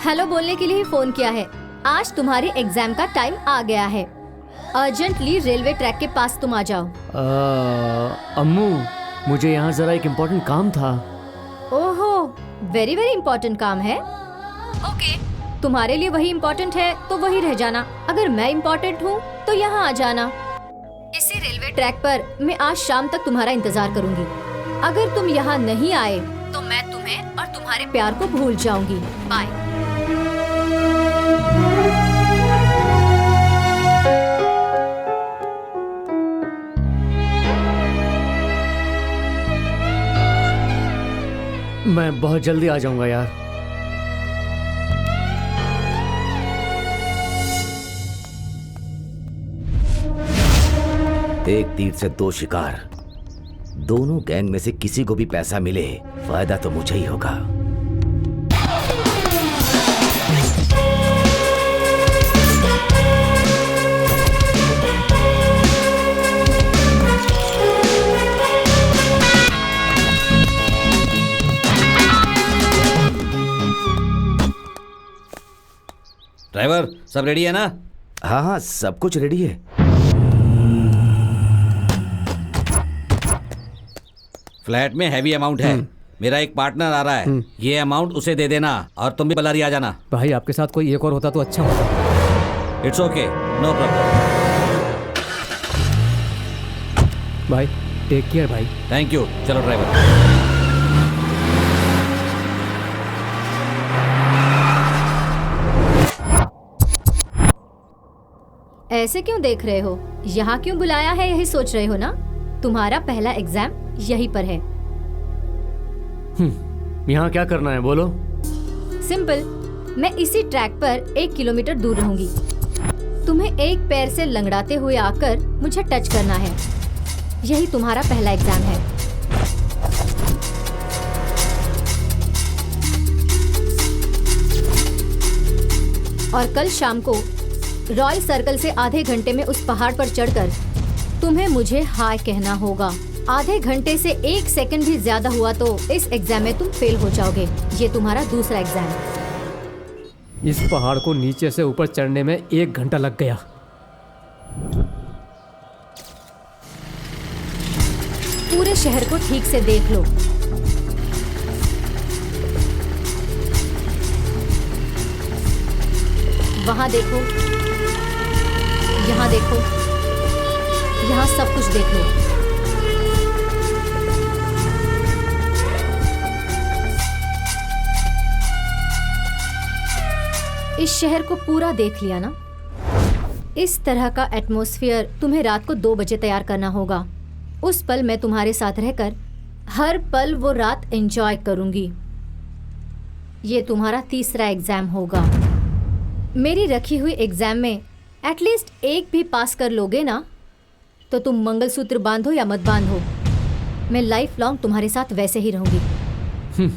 हेलो बोलने के लिए ही फोन किया है। आज तुम्हारे एग्जाम का टाइम आ गया है। अर्जेंटली रेलवे ट्रैक के पास तुम आ जाओ। अम्मू, मुझे यहाँ जरा एक इम्पोर्टेंट काम था। ओहो, वेरी वेरी इम्पोर्टेंट काम है। ओके, तुम्हारे लिए वही इम्पोर्टेंट है तो वही रह जाना। अगर मैं इम्पोर्टेंट हूँ तो यहाँ आ जाना। इसी रेलवे ट्रैक पर मैं आज शाम तक तुम्हारा इंतजार करूंगी। अगर तुम यहाँ नहीं आए तो मैं तुम्हें और तुम्हारे प्यार को भूल जाऊंगी। बाय। मैं बहुत जल्दी आ जाऊंगा यार। एक तीर से 2 शिकार। दोनों गैंग में से किसी को भी पैसा मिले, फायदा तो मुझे ही होगा। ड्राइवर, सब रेडी है ना? हाँ हाँ, सब कुछ रेडी है। फ्लैट में हैवी अमाउंट है। मेरा एक पार्टनर आ रहा है, ये अमाउंट उसे दे देना और तुम भी बल्लारी आ जाना। भाई, आपके साथ कोई एक और होता तो अच्छा होता। It's okay, no problem. भाई, टेक केयर भाई। Thank you. चलो ड्राइवर। ऐसे क्यों देख रहे हो? यहाँ क्यों बुलाया है यही सोच रहे हो ना? तुम्हारा पहला एग्जाम यहीं पर है। यहाँ क्या करना है बोलो? सिंपल, मैं इसी ट्रैक पर 1 किलोमीटर दूर रहूंगी। तुम्हें एक पैर से लंगड़ाते हुए आकर मुझे टच करना है। यही तुम्हारा पहला एग्जाम है। और कल शाम को रॉयल सर्कल से आधे घंटे में उस पहाड़ पर चढ़कर तुम्हें मुझे हाय कहना होगा। आधे घंटे से 1 सेकंड भी ज्यादा हुआ तो इस एग्जाम में तुम फेल हो जाओगे। ये तुम्हारा दूसरा एग्जाम है। इस पहाड़ को नीचे से ऊपर चढ़ने में 1 घंटा लग गया। पूरे शहर को ठीक से देख लो। वहां देखो, यहाँ देखो, यहाँ सब कुछ देख लो। इस शहर को पूरा देख लिया ना? इस तरह का एटमॉस्फेयर तुम्हें रात को 2 बजे तैयार करना होगा। उस पल मैं तुम्हारे साथ रहकर हर पल वो रात एंजॉय करूंगी। ये तुम्हारा तीसरा एग्जाम होगा। मेरी रखी हुई एग्जाम में एटलीस्ट 1 भी पास कर लोगे ना, तो तुम मंगलसूत्र बांधो या मत बांधो, मैं लाइफ लॉन्ग तुम्हारे साथ वैसे ही रहूंगी।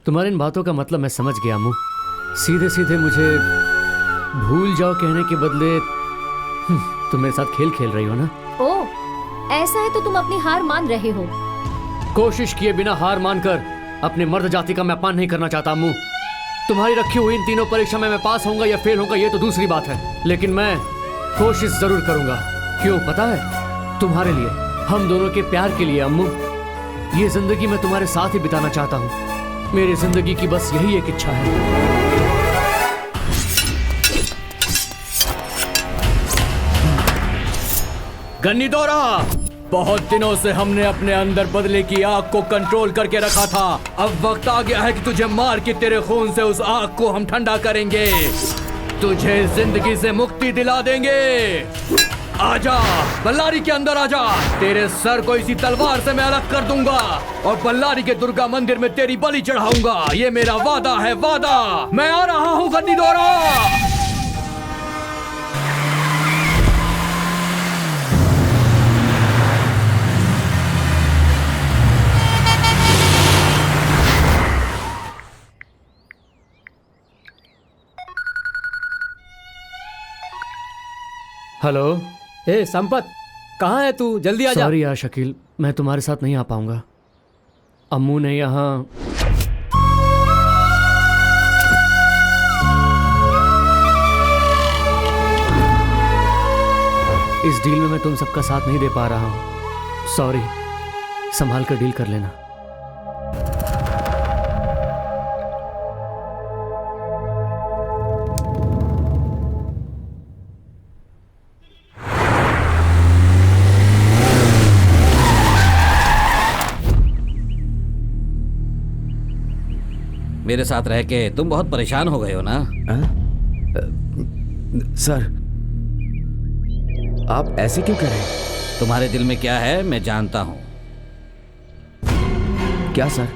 तुम्हारी इन बातों का मतलब मैं समझ गया अम्मू। सीधे सीधे मुझे भूल जाओ कहने के बदले तुम मेरे साथ खेल खेल रही हो ना? ओह, ऐसा है तो तुम अपनी हार मान रहे हो। कोशिश किए बिना हार मानकर अपने मर्द जाति का मैं अपमान नहीं करना चाहता अम्मू। तुम्हारी रखी हुई इन तीनों परीक्षा में मैं पास होऊंगा या फेल होऊंगा ये तो दूसरी बात है, लेकिन मैं कोशिश जरूर करूंगा। क्यों पता है? तुम्हारे लिए, हम दोनों के प्यार के लिए अम्मू। ये जिंदगी मैं तुम्हारे साथ ही बिताना चाहता हूँ। मेरी जिंदगी की बस यही एक इच्छा है। गन्नी दौरा, बहुत दिनों से हमने अपने अंदर बदले की आग को कंट्रोल करके रखा था। अब वक्त आ गया है कि तुझे मार के तेरे खून से उस आग को हम ठंडा करेंगे। तुझे जिंदगी से मुक्ति दिला देंगे। आजा, बल्लारी के अंदर आजा। तेरे सर को इसी तलवार से मैं अलग कर दूंगा और बल्लारी के दुर्गा मंदिर में तेरी बलि चढ़ाऊंगा। ये मेरा वादा है, वादा। मैं आ रहा हूँ गन्नी दौरा। हेलो। ए संपत, कहाँ है तू? जल्दी आ जा। सॉरी यार शकील, मैं तुम्हारे साथ नहीं आ पाऊंगा। अम्मू ने यहाँ इस डील में मैं तुम सबका साथ नहीं दे पा रहा हूँ। सॉरी, संभाल कर डील कर लेना। मेरे साथ रह के तुम बहुत परेशान हो गए हो ना? सर, आप ऐसे क्यों कर रहे हैं? तुम्हारे दिल में क्या है मैं जानता हूँ। क्या सर,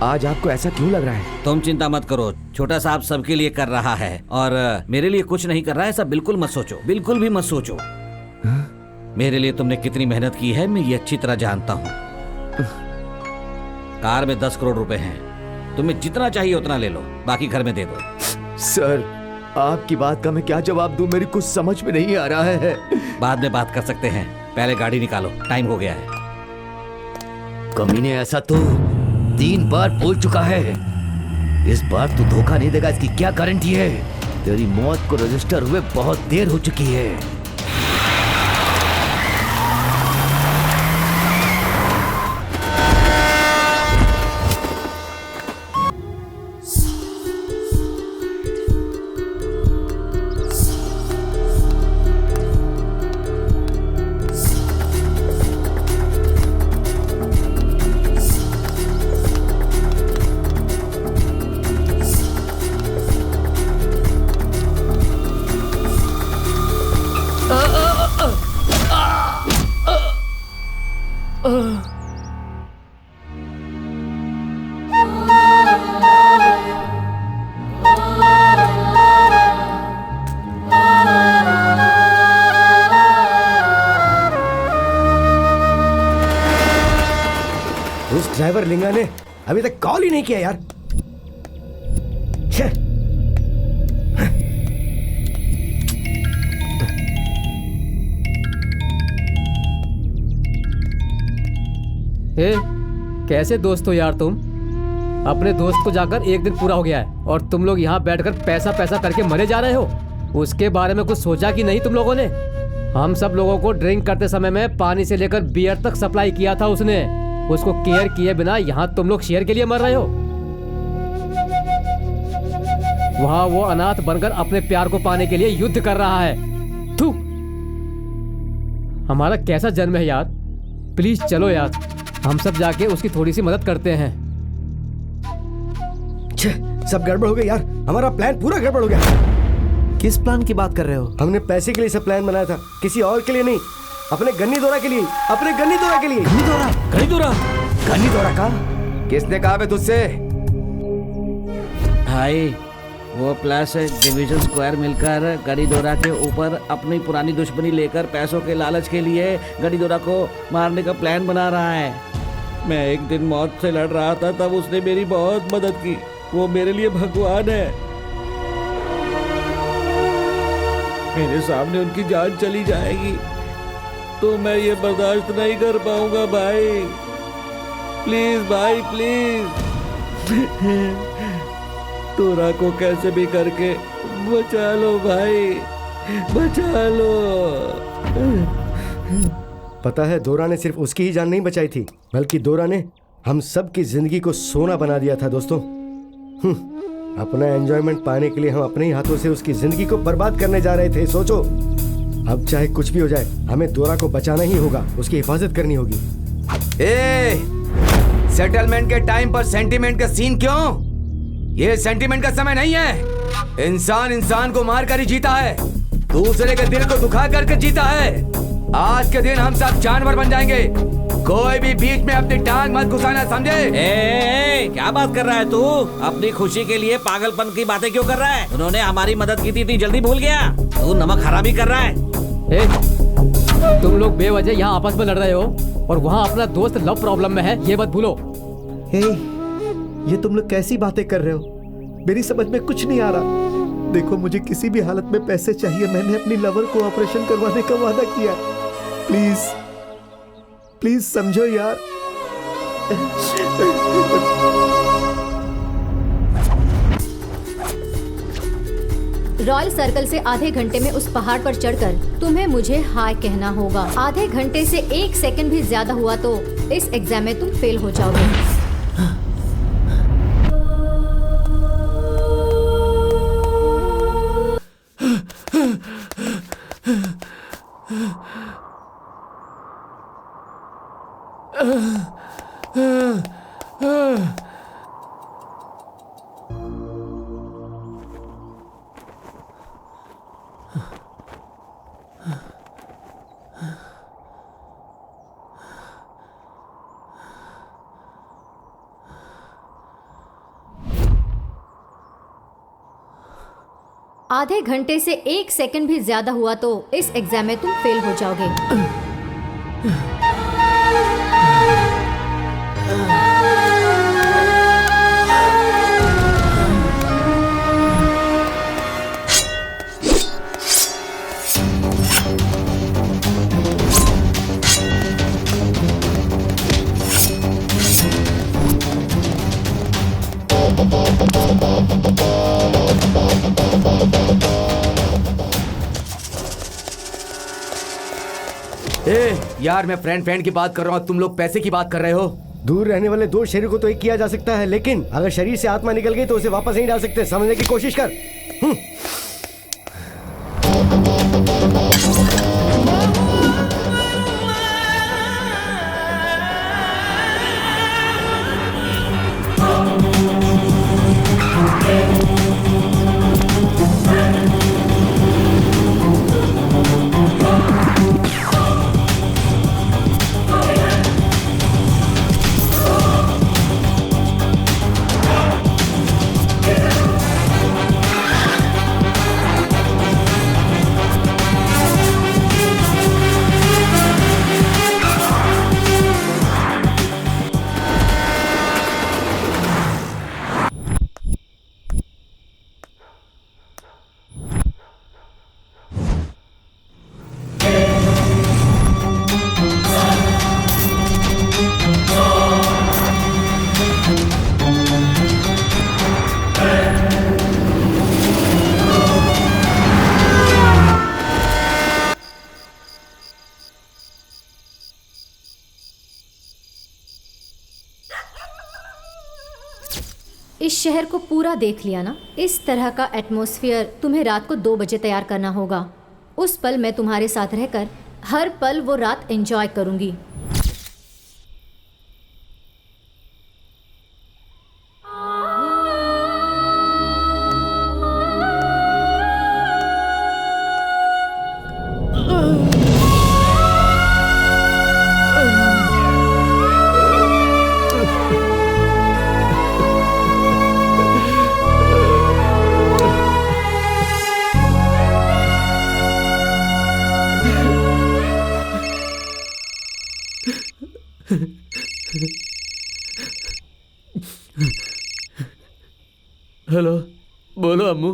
आज आपको ऐसा क्यों लग रहा है? तुम चिंता मत करो, छोटा साहब सबके लिए कर रहा है और मेरे लिए कुछ नहीं कर रहा है। ऐसा बिल्कुल मत सोचो, बिल्कुल भी मत सोचो। मेरे लिए तुमने कितनी मेहनत की है मैं ये अच्छी तरह जानता हूँ। कार में 10 करोड़ रुपए हैं, तुम्हें जितना चाहिए उतना ले लो, बाकी घर में दे दो। सर, आपकी बात का मैं क्या जवाब दूं? मेरी कुछ समझ में नहीं आ रहा है। बाद में बात कर सकते हैं, पहले गाड़ी निकालो, टाइम हो गया है। कमीने ऐसा तो 3 बार बोल चुका है। इस बार तू धोखा नहीं देगा, इसकी क्या गारंटी है? तेरी मौत को रजिस्टर हुए बहुत देर हो चुकी है। उस ड्राइवर लिंगा ने अभी तक कॉल ही नहीं किया यार। छे। ए, कैसे दोस्त हो यार तुम? अपने दोस्त को जाकर एक दिन पूरा हो गया है और तुम लोग यहाँ बैठकर पैसा पैसा करके मरे जा रहे हो। उसके बारे में कुछ सोचा कि नहीं तुम लोगों ने? हम सब लोगों को ड्रिंक करते समय में पानी से लेकर बियर तक सप्लाई किया था उसने। उसको केयर किए बिना यहाँ तुम लोग शेयर के लिए मर रहे हो। वहाँ वो अनाथ बनकर अपने प्यार को पाने के लिए युद्ध कर रहा है। थू, हमारा कैसा जन्म है यार। प्लीज चलो यार, हम सब जाके उसकी थोड़ी सी मदद करते हैं। सब गड़बड़ हो गई यार, हमारा प्लान पूरा गड़बड़ हो गया। किस प्लान की बात कर रहे हो? हमने पैसे के लिए सब प्लान बनाया था, किसी और के लिए नहीं। अपने गन्नी दौरा के लिए, अपने गन्नी दौरा के लिए। गन्नी दौरा? गड़ी दूरा गन्नी दौरा का? किसने कहा बे तुझसे? भाई वो प्लस डिवीजन स्क्वायर मिलकर गरीदोरा के ऊपर अपनी पुरानी दुश्मनी लेकर पैसों के लालच के लिए गरीदोरा को मारने का प्लान बना रहा है। मैं एक दिन मौत से लड़ रहा था, तब उसने मेरी बहुत मदद की। वो मेरे लिए भगवान है। मेरे सामने उनकी जान चली जाएगी तो मैं ये बर्दाश्त नहीं कर पाऊंगा भाई। प्लीज भाई प्लीज, तोरा को कैसे भी करके बचा लो भाई, बचा लो। पता है, दोरा ने सिर्फ उसकी ही जान नहीं बचाई थी, बल्कि दोरा ने हम सब की जिंदगी को सोना बना दिया था दोस्तों। अपना एंजॉयमेंट पाने के लिए हम अपने ही हाथों से उसकी जिंदगी को बर्बाद करने जा रहे थे। सोचो, अब चाहे कुछ भी हो जाए, हमें दोरा को बचाना ही होगा, उसकी हिफाजत करनी होगी। सेटलमेंट के टाइम पर सेंटीमेंट का सीन क्यों? ये सेंटीमेंट का समय नहीं है। इंसान इंसान को मार कर ही जीता है, दूसरे के दिल को दुखा करके जीता है। आज के दिन हम सब जानवर बन जाएंगे। कोई भी बीच में अपनी टांग मत घुसाना, समझे? क्या बात कर रहा है तू? अपनी खुशी के लिए पागलपन की बातें क्यों कर रहा है? उन्होंने हमारी मदद की थी, इतनी जल्दी भूल गया? तू नमक हरामी कर रहा है। तुम लोग बेवजह यहाँ आपस में लड़ रहे हो और वहाँ अपना दोस्त लव प्रॉब्लम में है, ये मत भूलो। ये तुम लोग कैसी बातें कर रहे हो? मेरी समझ में कुछ नहीं आ रहा। देखो, मुझे किसी भी हालत में पैसे चाहिए। मैंने अपनी लवर को ऑपरेशन करवाने का वादा किया। प्लीज प्लीज समझो यार। रॉयल सर्कल से आधे घंटे में उस पहाड़ पर चढ़कर तुम्हें मुझे हाय कहना होगा। आधे घंटे से 1 सेकंड भी ज्यादा हुआ तो इस एग्जाम में तुम फेल हो जाओगे। आधे घंटे से 1 सेकंड भी ज्यादा हुआ तो इस एग्जाम में तुम फेल हो जाओगे। यार, मैं फ्रेंड की बात कर रहा हूँ, तुम लोग पैसे की बात कर रहे हो। दूर रहने वाले 2 शरीर को तो एक किया जा सकता है, लेकिन अगर शरीर से आत्मा निकल गई तो उसे वापस नहीं डाल सकते। समझने की कोशिश कर। इस शहर को पूरा देख लिया ना? इस तरह का एटमॉस्फेयर तुम्हें रात को 2 बजे तैयार करना होगा। उस पल मैं तुम्हारे साथ रहकर हर पल वो रात एंजॉय करूंगी। हेलो, बोलो अम्मू।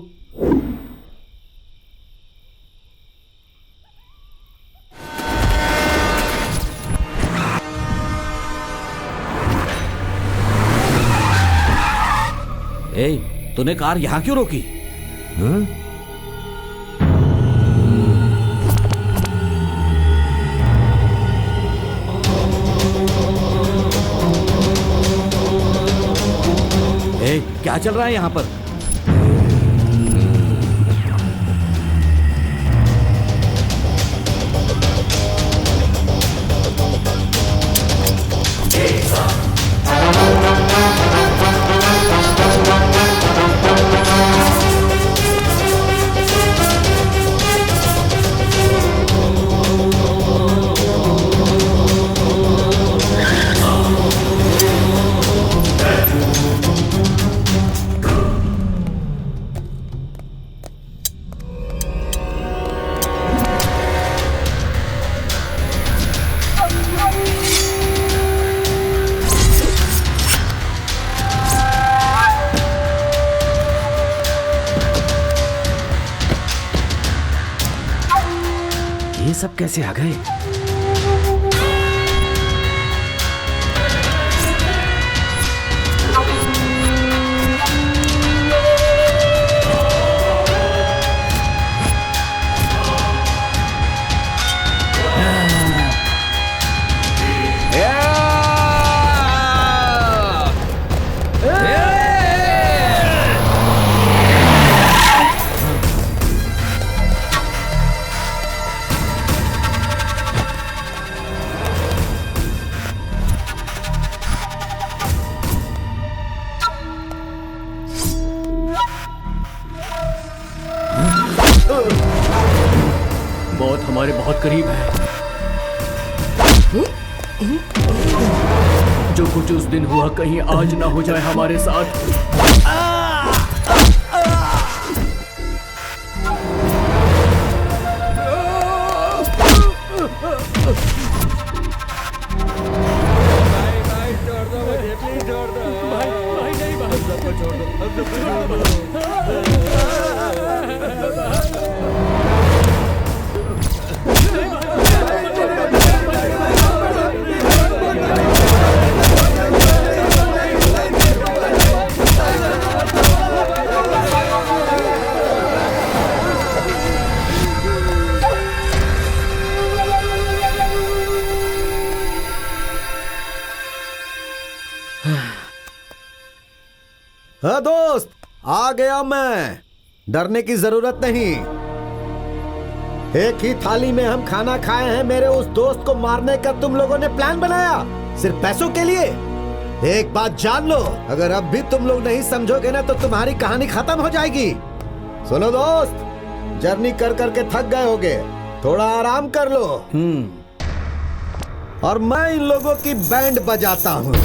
ए, तूने कार यहाँ क्यों रोकी? ए, क्या चल रहा है यहाँ पर? ये सब कैसे आ गए? मौत हमारे बहुत करीब है। जो कुछ उस दिन हुआ कहीं आज ना हो जाए हमारे साथ। हाँ दोस्त, आ गया मैं। डरने की जरूरत नहीं। एक ही थाली में हम खाना खाए हैं। मेरे उस दोस्त को मारने का तुम लोगों ने प्लान बनाया सिर्फ पैसों के लिए। एक बात जान लो, अगर अब भी तुम लोग नहीं समझोगे ना तो तुम्हारी कहानी खत्म हो जाएगी। सुनो दोस्त, जर्नी कर करके थक गए होगे, थोड़ा आराम कर लो। और मैं इन लोगों की बैंड बजाता हूँ।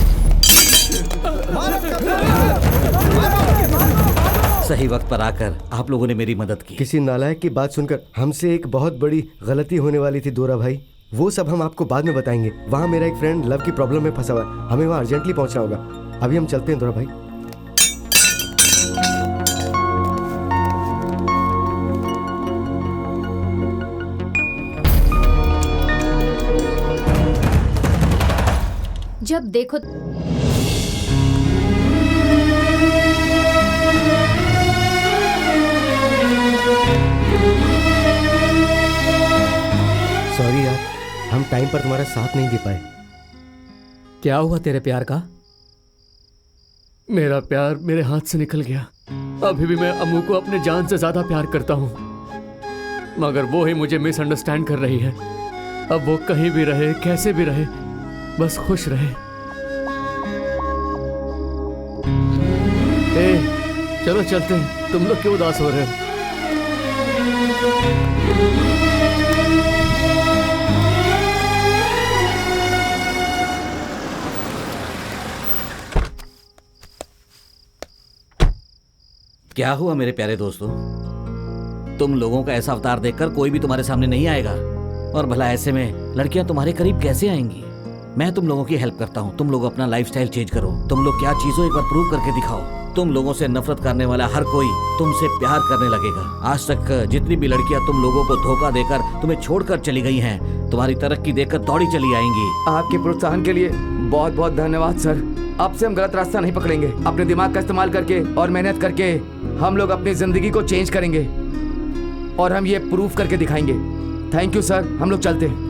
सही वक्त पर आकर आप लोगों ने मेरी मदद की। किसी नालायक की बात सुनकर हमसे एक बहुत बड़ी गलती होने वाली थी दोरा भाई। वो सब हम आपको बाद में बताएंगे। वहाँ मेरा एक फ्रेंड लव की प्रॉब्लम में फंसा हुआ है, हमें वहाँ अर्जेंटली पहुँचना होगा। अभी हम चलते हैं दोरा भाई। जब देखो सॉरी यार, हम टाइम पर तुम्हारा साथ नहीं दे पाए। क्या हुआ तेरे प्यार का? मेरा प्यार मेरे हाथ से निकल गया। अभी भी मैं अम्मू को अपने जान से ज्यादा प्यार करता हूँ, मगर वो ही मुझे मिसअंडरस्टैंड कर रही है। अब वो कहीं भी रहे, कैसे भी रहे, बस खुश रहे। चलो चलते हैं, तुम लोग क्यों उदास हो रहे हो? क्या हुआ मेरे प्यारे दोस्तों? तुम लोगों का ऐसा अवतार देखकर कोई भी तुम्हारे सामने नहीं आएगा, और भला ऐसे में लड़कियां तुम्हारे करीब कैसे आएंगी? मैं तुम लोगों की हेल्प करता हूँ। तुम लोग अपना लाइफस्टाइल चेंज करो। तुम लोग क्या चीजों एक बार प्रूव करके दिखाओ। तुम लोगों से नफरत करने वाला हर कोई तुमसे प्यार करने लगेगा। आज तक जितनी भी लड़कियां तुम लोगों को धोखा देकर तुम्हें छोड़कर चली गई हैं, तुम्हारी तरक्की देखकर दौड़ी चली आएंगी। आपके प्रोत्साहन के लिए बहुत बहुत धन्यवाद सर। अब से हम गलत रास्ता नहीं पकड़ेंगे। अपने दिमाग का इस्तेमाल करके और मेहनत करके हम लोग अपनी जिंदगी को चेंज करेंगे, और हम ये प्रूव करके दिखाएंगे। थैंक यू सर, हम लोग चलते हैं।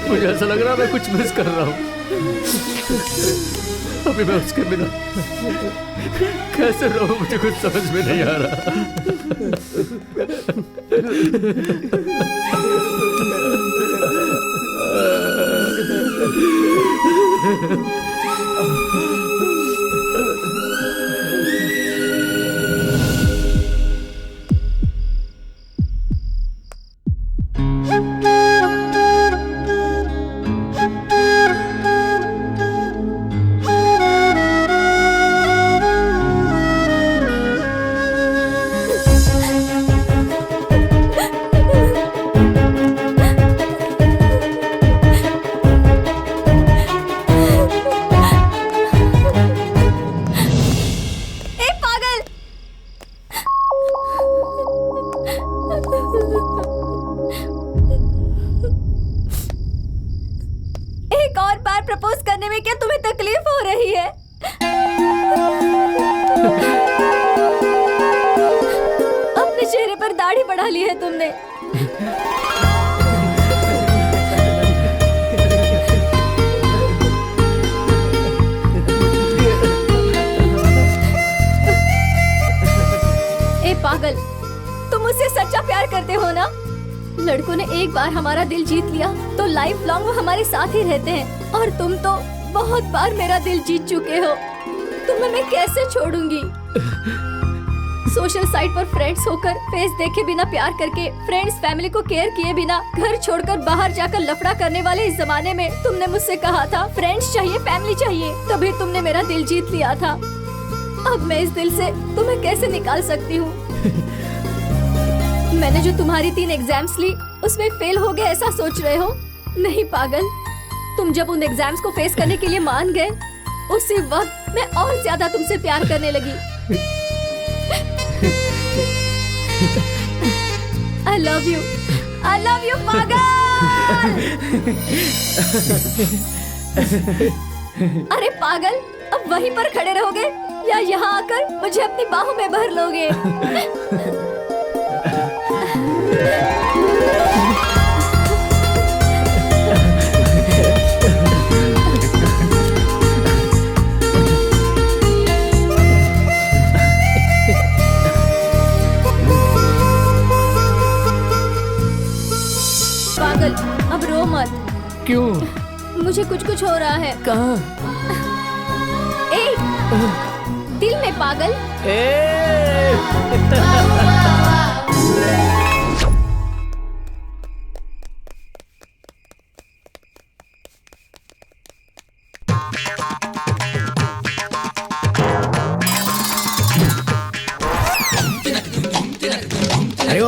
मुझे ऐसा लग रहा है मैं कुछ मिस कर रहा हूँ। अभी मैं उसके बिना कैसे रहूं, मुझे कुछ समझ में नहीं आ रहा। एक और बार प्रपोज करने में क्या तुम्हें तकलीफ हो रही है? अपने चेहरे पर दाढ़ी बढ़ा ली है तुमने। ए पागल, तुम मुझसे सच्चा प्यार करते हो ना? लड़कों ने एक बार हमारा दिल जीत लिया तो लाइफ लॉन्ग वो हमारे साथ ही रहते हैं, और तुम तो बहुत बार मेरा दिल जीत चुके हो। तुम्हें मैं कैसे छोड़ूंगी? सोशल साइट पर फ्रेंड्स होकर, फेस देखे बिना प्यार करके, फ्रेंड्स फैमिली को केयर किए बिना घर छोड़कर बाहर जाकर लफड़ा करने वाले इस जमाने में तुमने मुझसे कहा था फ्रेंड्स चाहिए, फैमिली चाहिए, तभी तुमने मेरा दिल जीत लिया था। अब मैं इस दिल से तुम्हें कैसे निकाल सकती हूँ? मैंने जो तुम्हारी 3 एग्जाम्स ली उसमें फेल हो गए ऐसा सोच रहे हो? नहीं पागल, तुम जब उन एग्जाम्स को फेस करने के लिए मान गए, उसी वक्त मैं और ज्यादा तुमसे प्यार करने लगी। I love you पागल। अरे पागल, अब वहीं पर खड़े रहोगे या यहाँ आकर मुझे अपनी बाहों में भर लोगे? पागल, अब रो मत। क्यों? मुझे कुछ हो रहा है। कहाँ? दिल में पागल। अरे ओ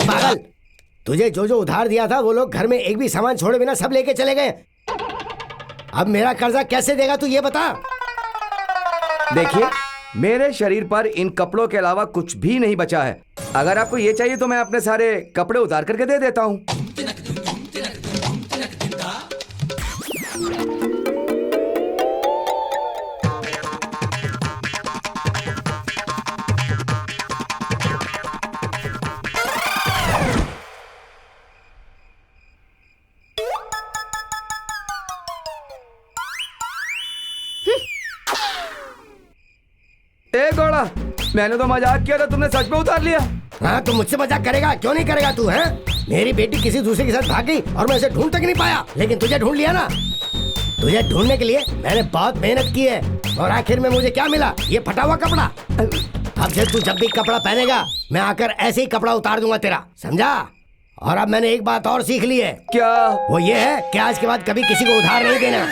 तुझे जो जो उधार दिया था वो लोग घर में एक भी सामान छोड़े बिना सब लेके चले गए। अब मेरा कर्जा कैसे देगा तू ये बता। देखिए, मेरे शरीर पर इन कपड़ों के अलावा कुछ भी नहीं बचा है। अगर आपको ये चाहिए तो मैं अपने सारे कपड़े उतार करके दे देता हूँ। ए घोड़ा, मैंने तो मजाक किया था, तुमने सच में उतार लिया। हाँ, तू मुझसे मजाक करेगा? क्यों नहीं करेगा तू? है मेरी बेटी किसी दूसरे के साथ भाग गई और मैं उसे ढूंढ तक नहीं पाया, लेकिन तुझे ढूंढ लिया ना। तुझे ढूंढने के लिए मैंने बहुत मेहनत की है और आखिर में मुझे क्या मिला? ये फटा हुआ कपड़ा। अब से तू जब भी कपड़ा पहनेगा मैं आकर ऐसे ही कपड़ा उतार दूंगा तेरा, समझा? और अब मैंने एक बात और सीख ली है। क्या? वो ये है कि आज के बाद कभी किसी को उधार नहीं देना।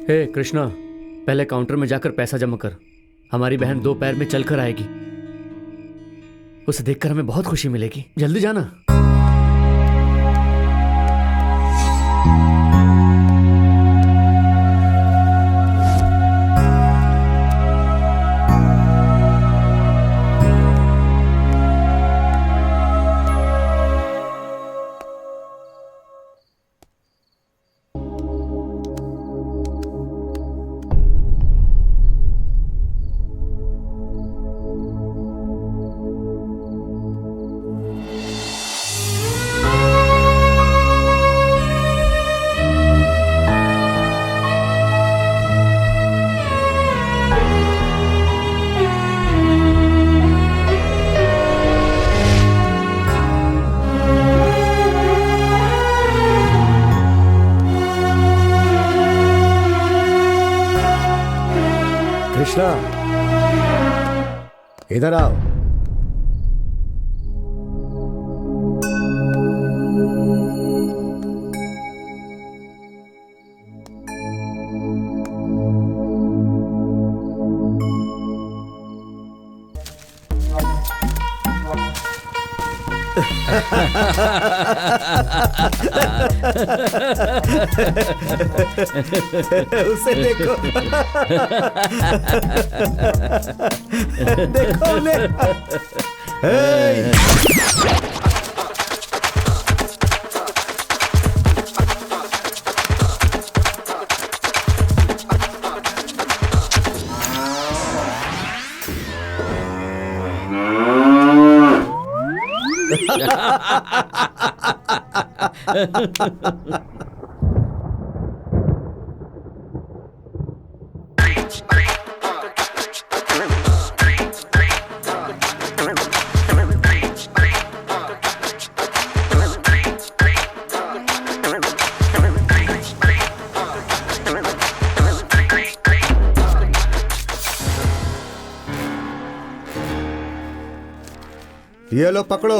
हे कृष्णा, पहले काउंटर में जाकर पैसा जमा कर। हमारी बहन 2 पैर में चलकर आएगी, उसे देखकर हमें बहुत खुशी मिलेगी। जल्दी जाना। कृष्णा, इधर आओ। उसे देखो। देखो उन्हें। हे! ये लो पकड़ो,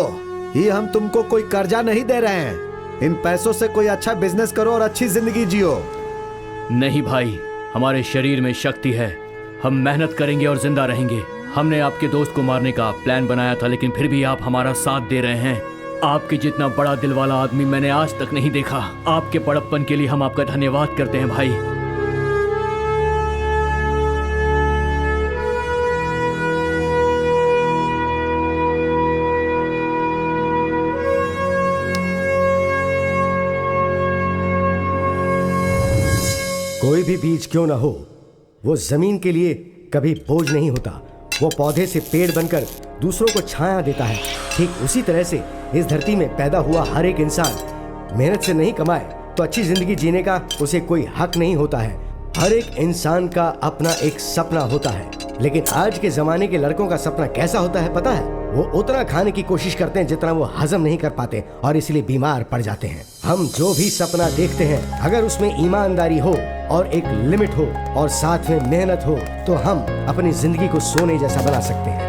ये हम तुमको कोई कर्जा नहीं दे रहे हैं। इन पैसों से कोई अच्छा बिजनेस करो और अच्छी जिंदगी जियो। नहीं भाई, हमारे शरीर में शक्ति है, हम मेहनत करेंगे और जिंदा रहेंगे। हमने आपके दोस्त को मारने का प्लान बनाया था, लेकिन फिर भी आप हमारा साथ दे रहे हैं। आपके जितना बड़ा दिल वाला आदमी मैंने आज तक नहीं देखा। आपके बड़प्पन के लिए हम आपका धन्यवाद करते हैं भाई। कोई भी बीज क्यों ना हो, वो जमीन के लिए कभी बोझ नहीं होता। वो पौधे से पेड़ बनकर दूसरों को छाया देता है। ठीक उसी तरह से इस धरती में पैदा हुआ हर एक इंसान मेहनत से नहीं कमाए तो अच्छी जिंदगी जीने का उसे कोई हक नहीं होता है। हर एक इंसान का अपना एक सपना होता है, लेकिन आज के जमाने के लड़कों का सपना कैसा होता है पता है? वो उतना खाने की कोशिश करते हैं जितना वो हजम नहीं कर पाते और इसलिए बीमार पड़ जाते हैं। हम जो भी सपना देखते हैं अगर उसमें ईमानदारी हो और एक लिमिट हो और साथ में मेहनत हो तो हम अपनी जिंदगी को सोने जैसा बना सकते हैं।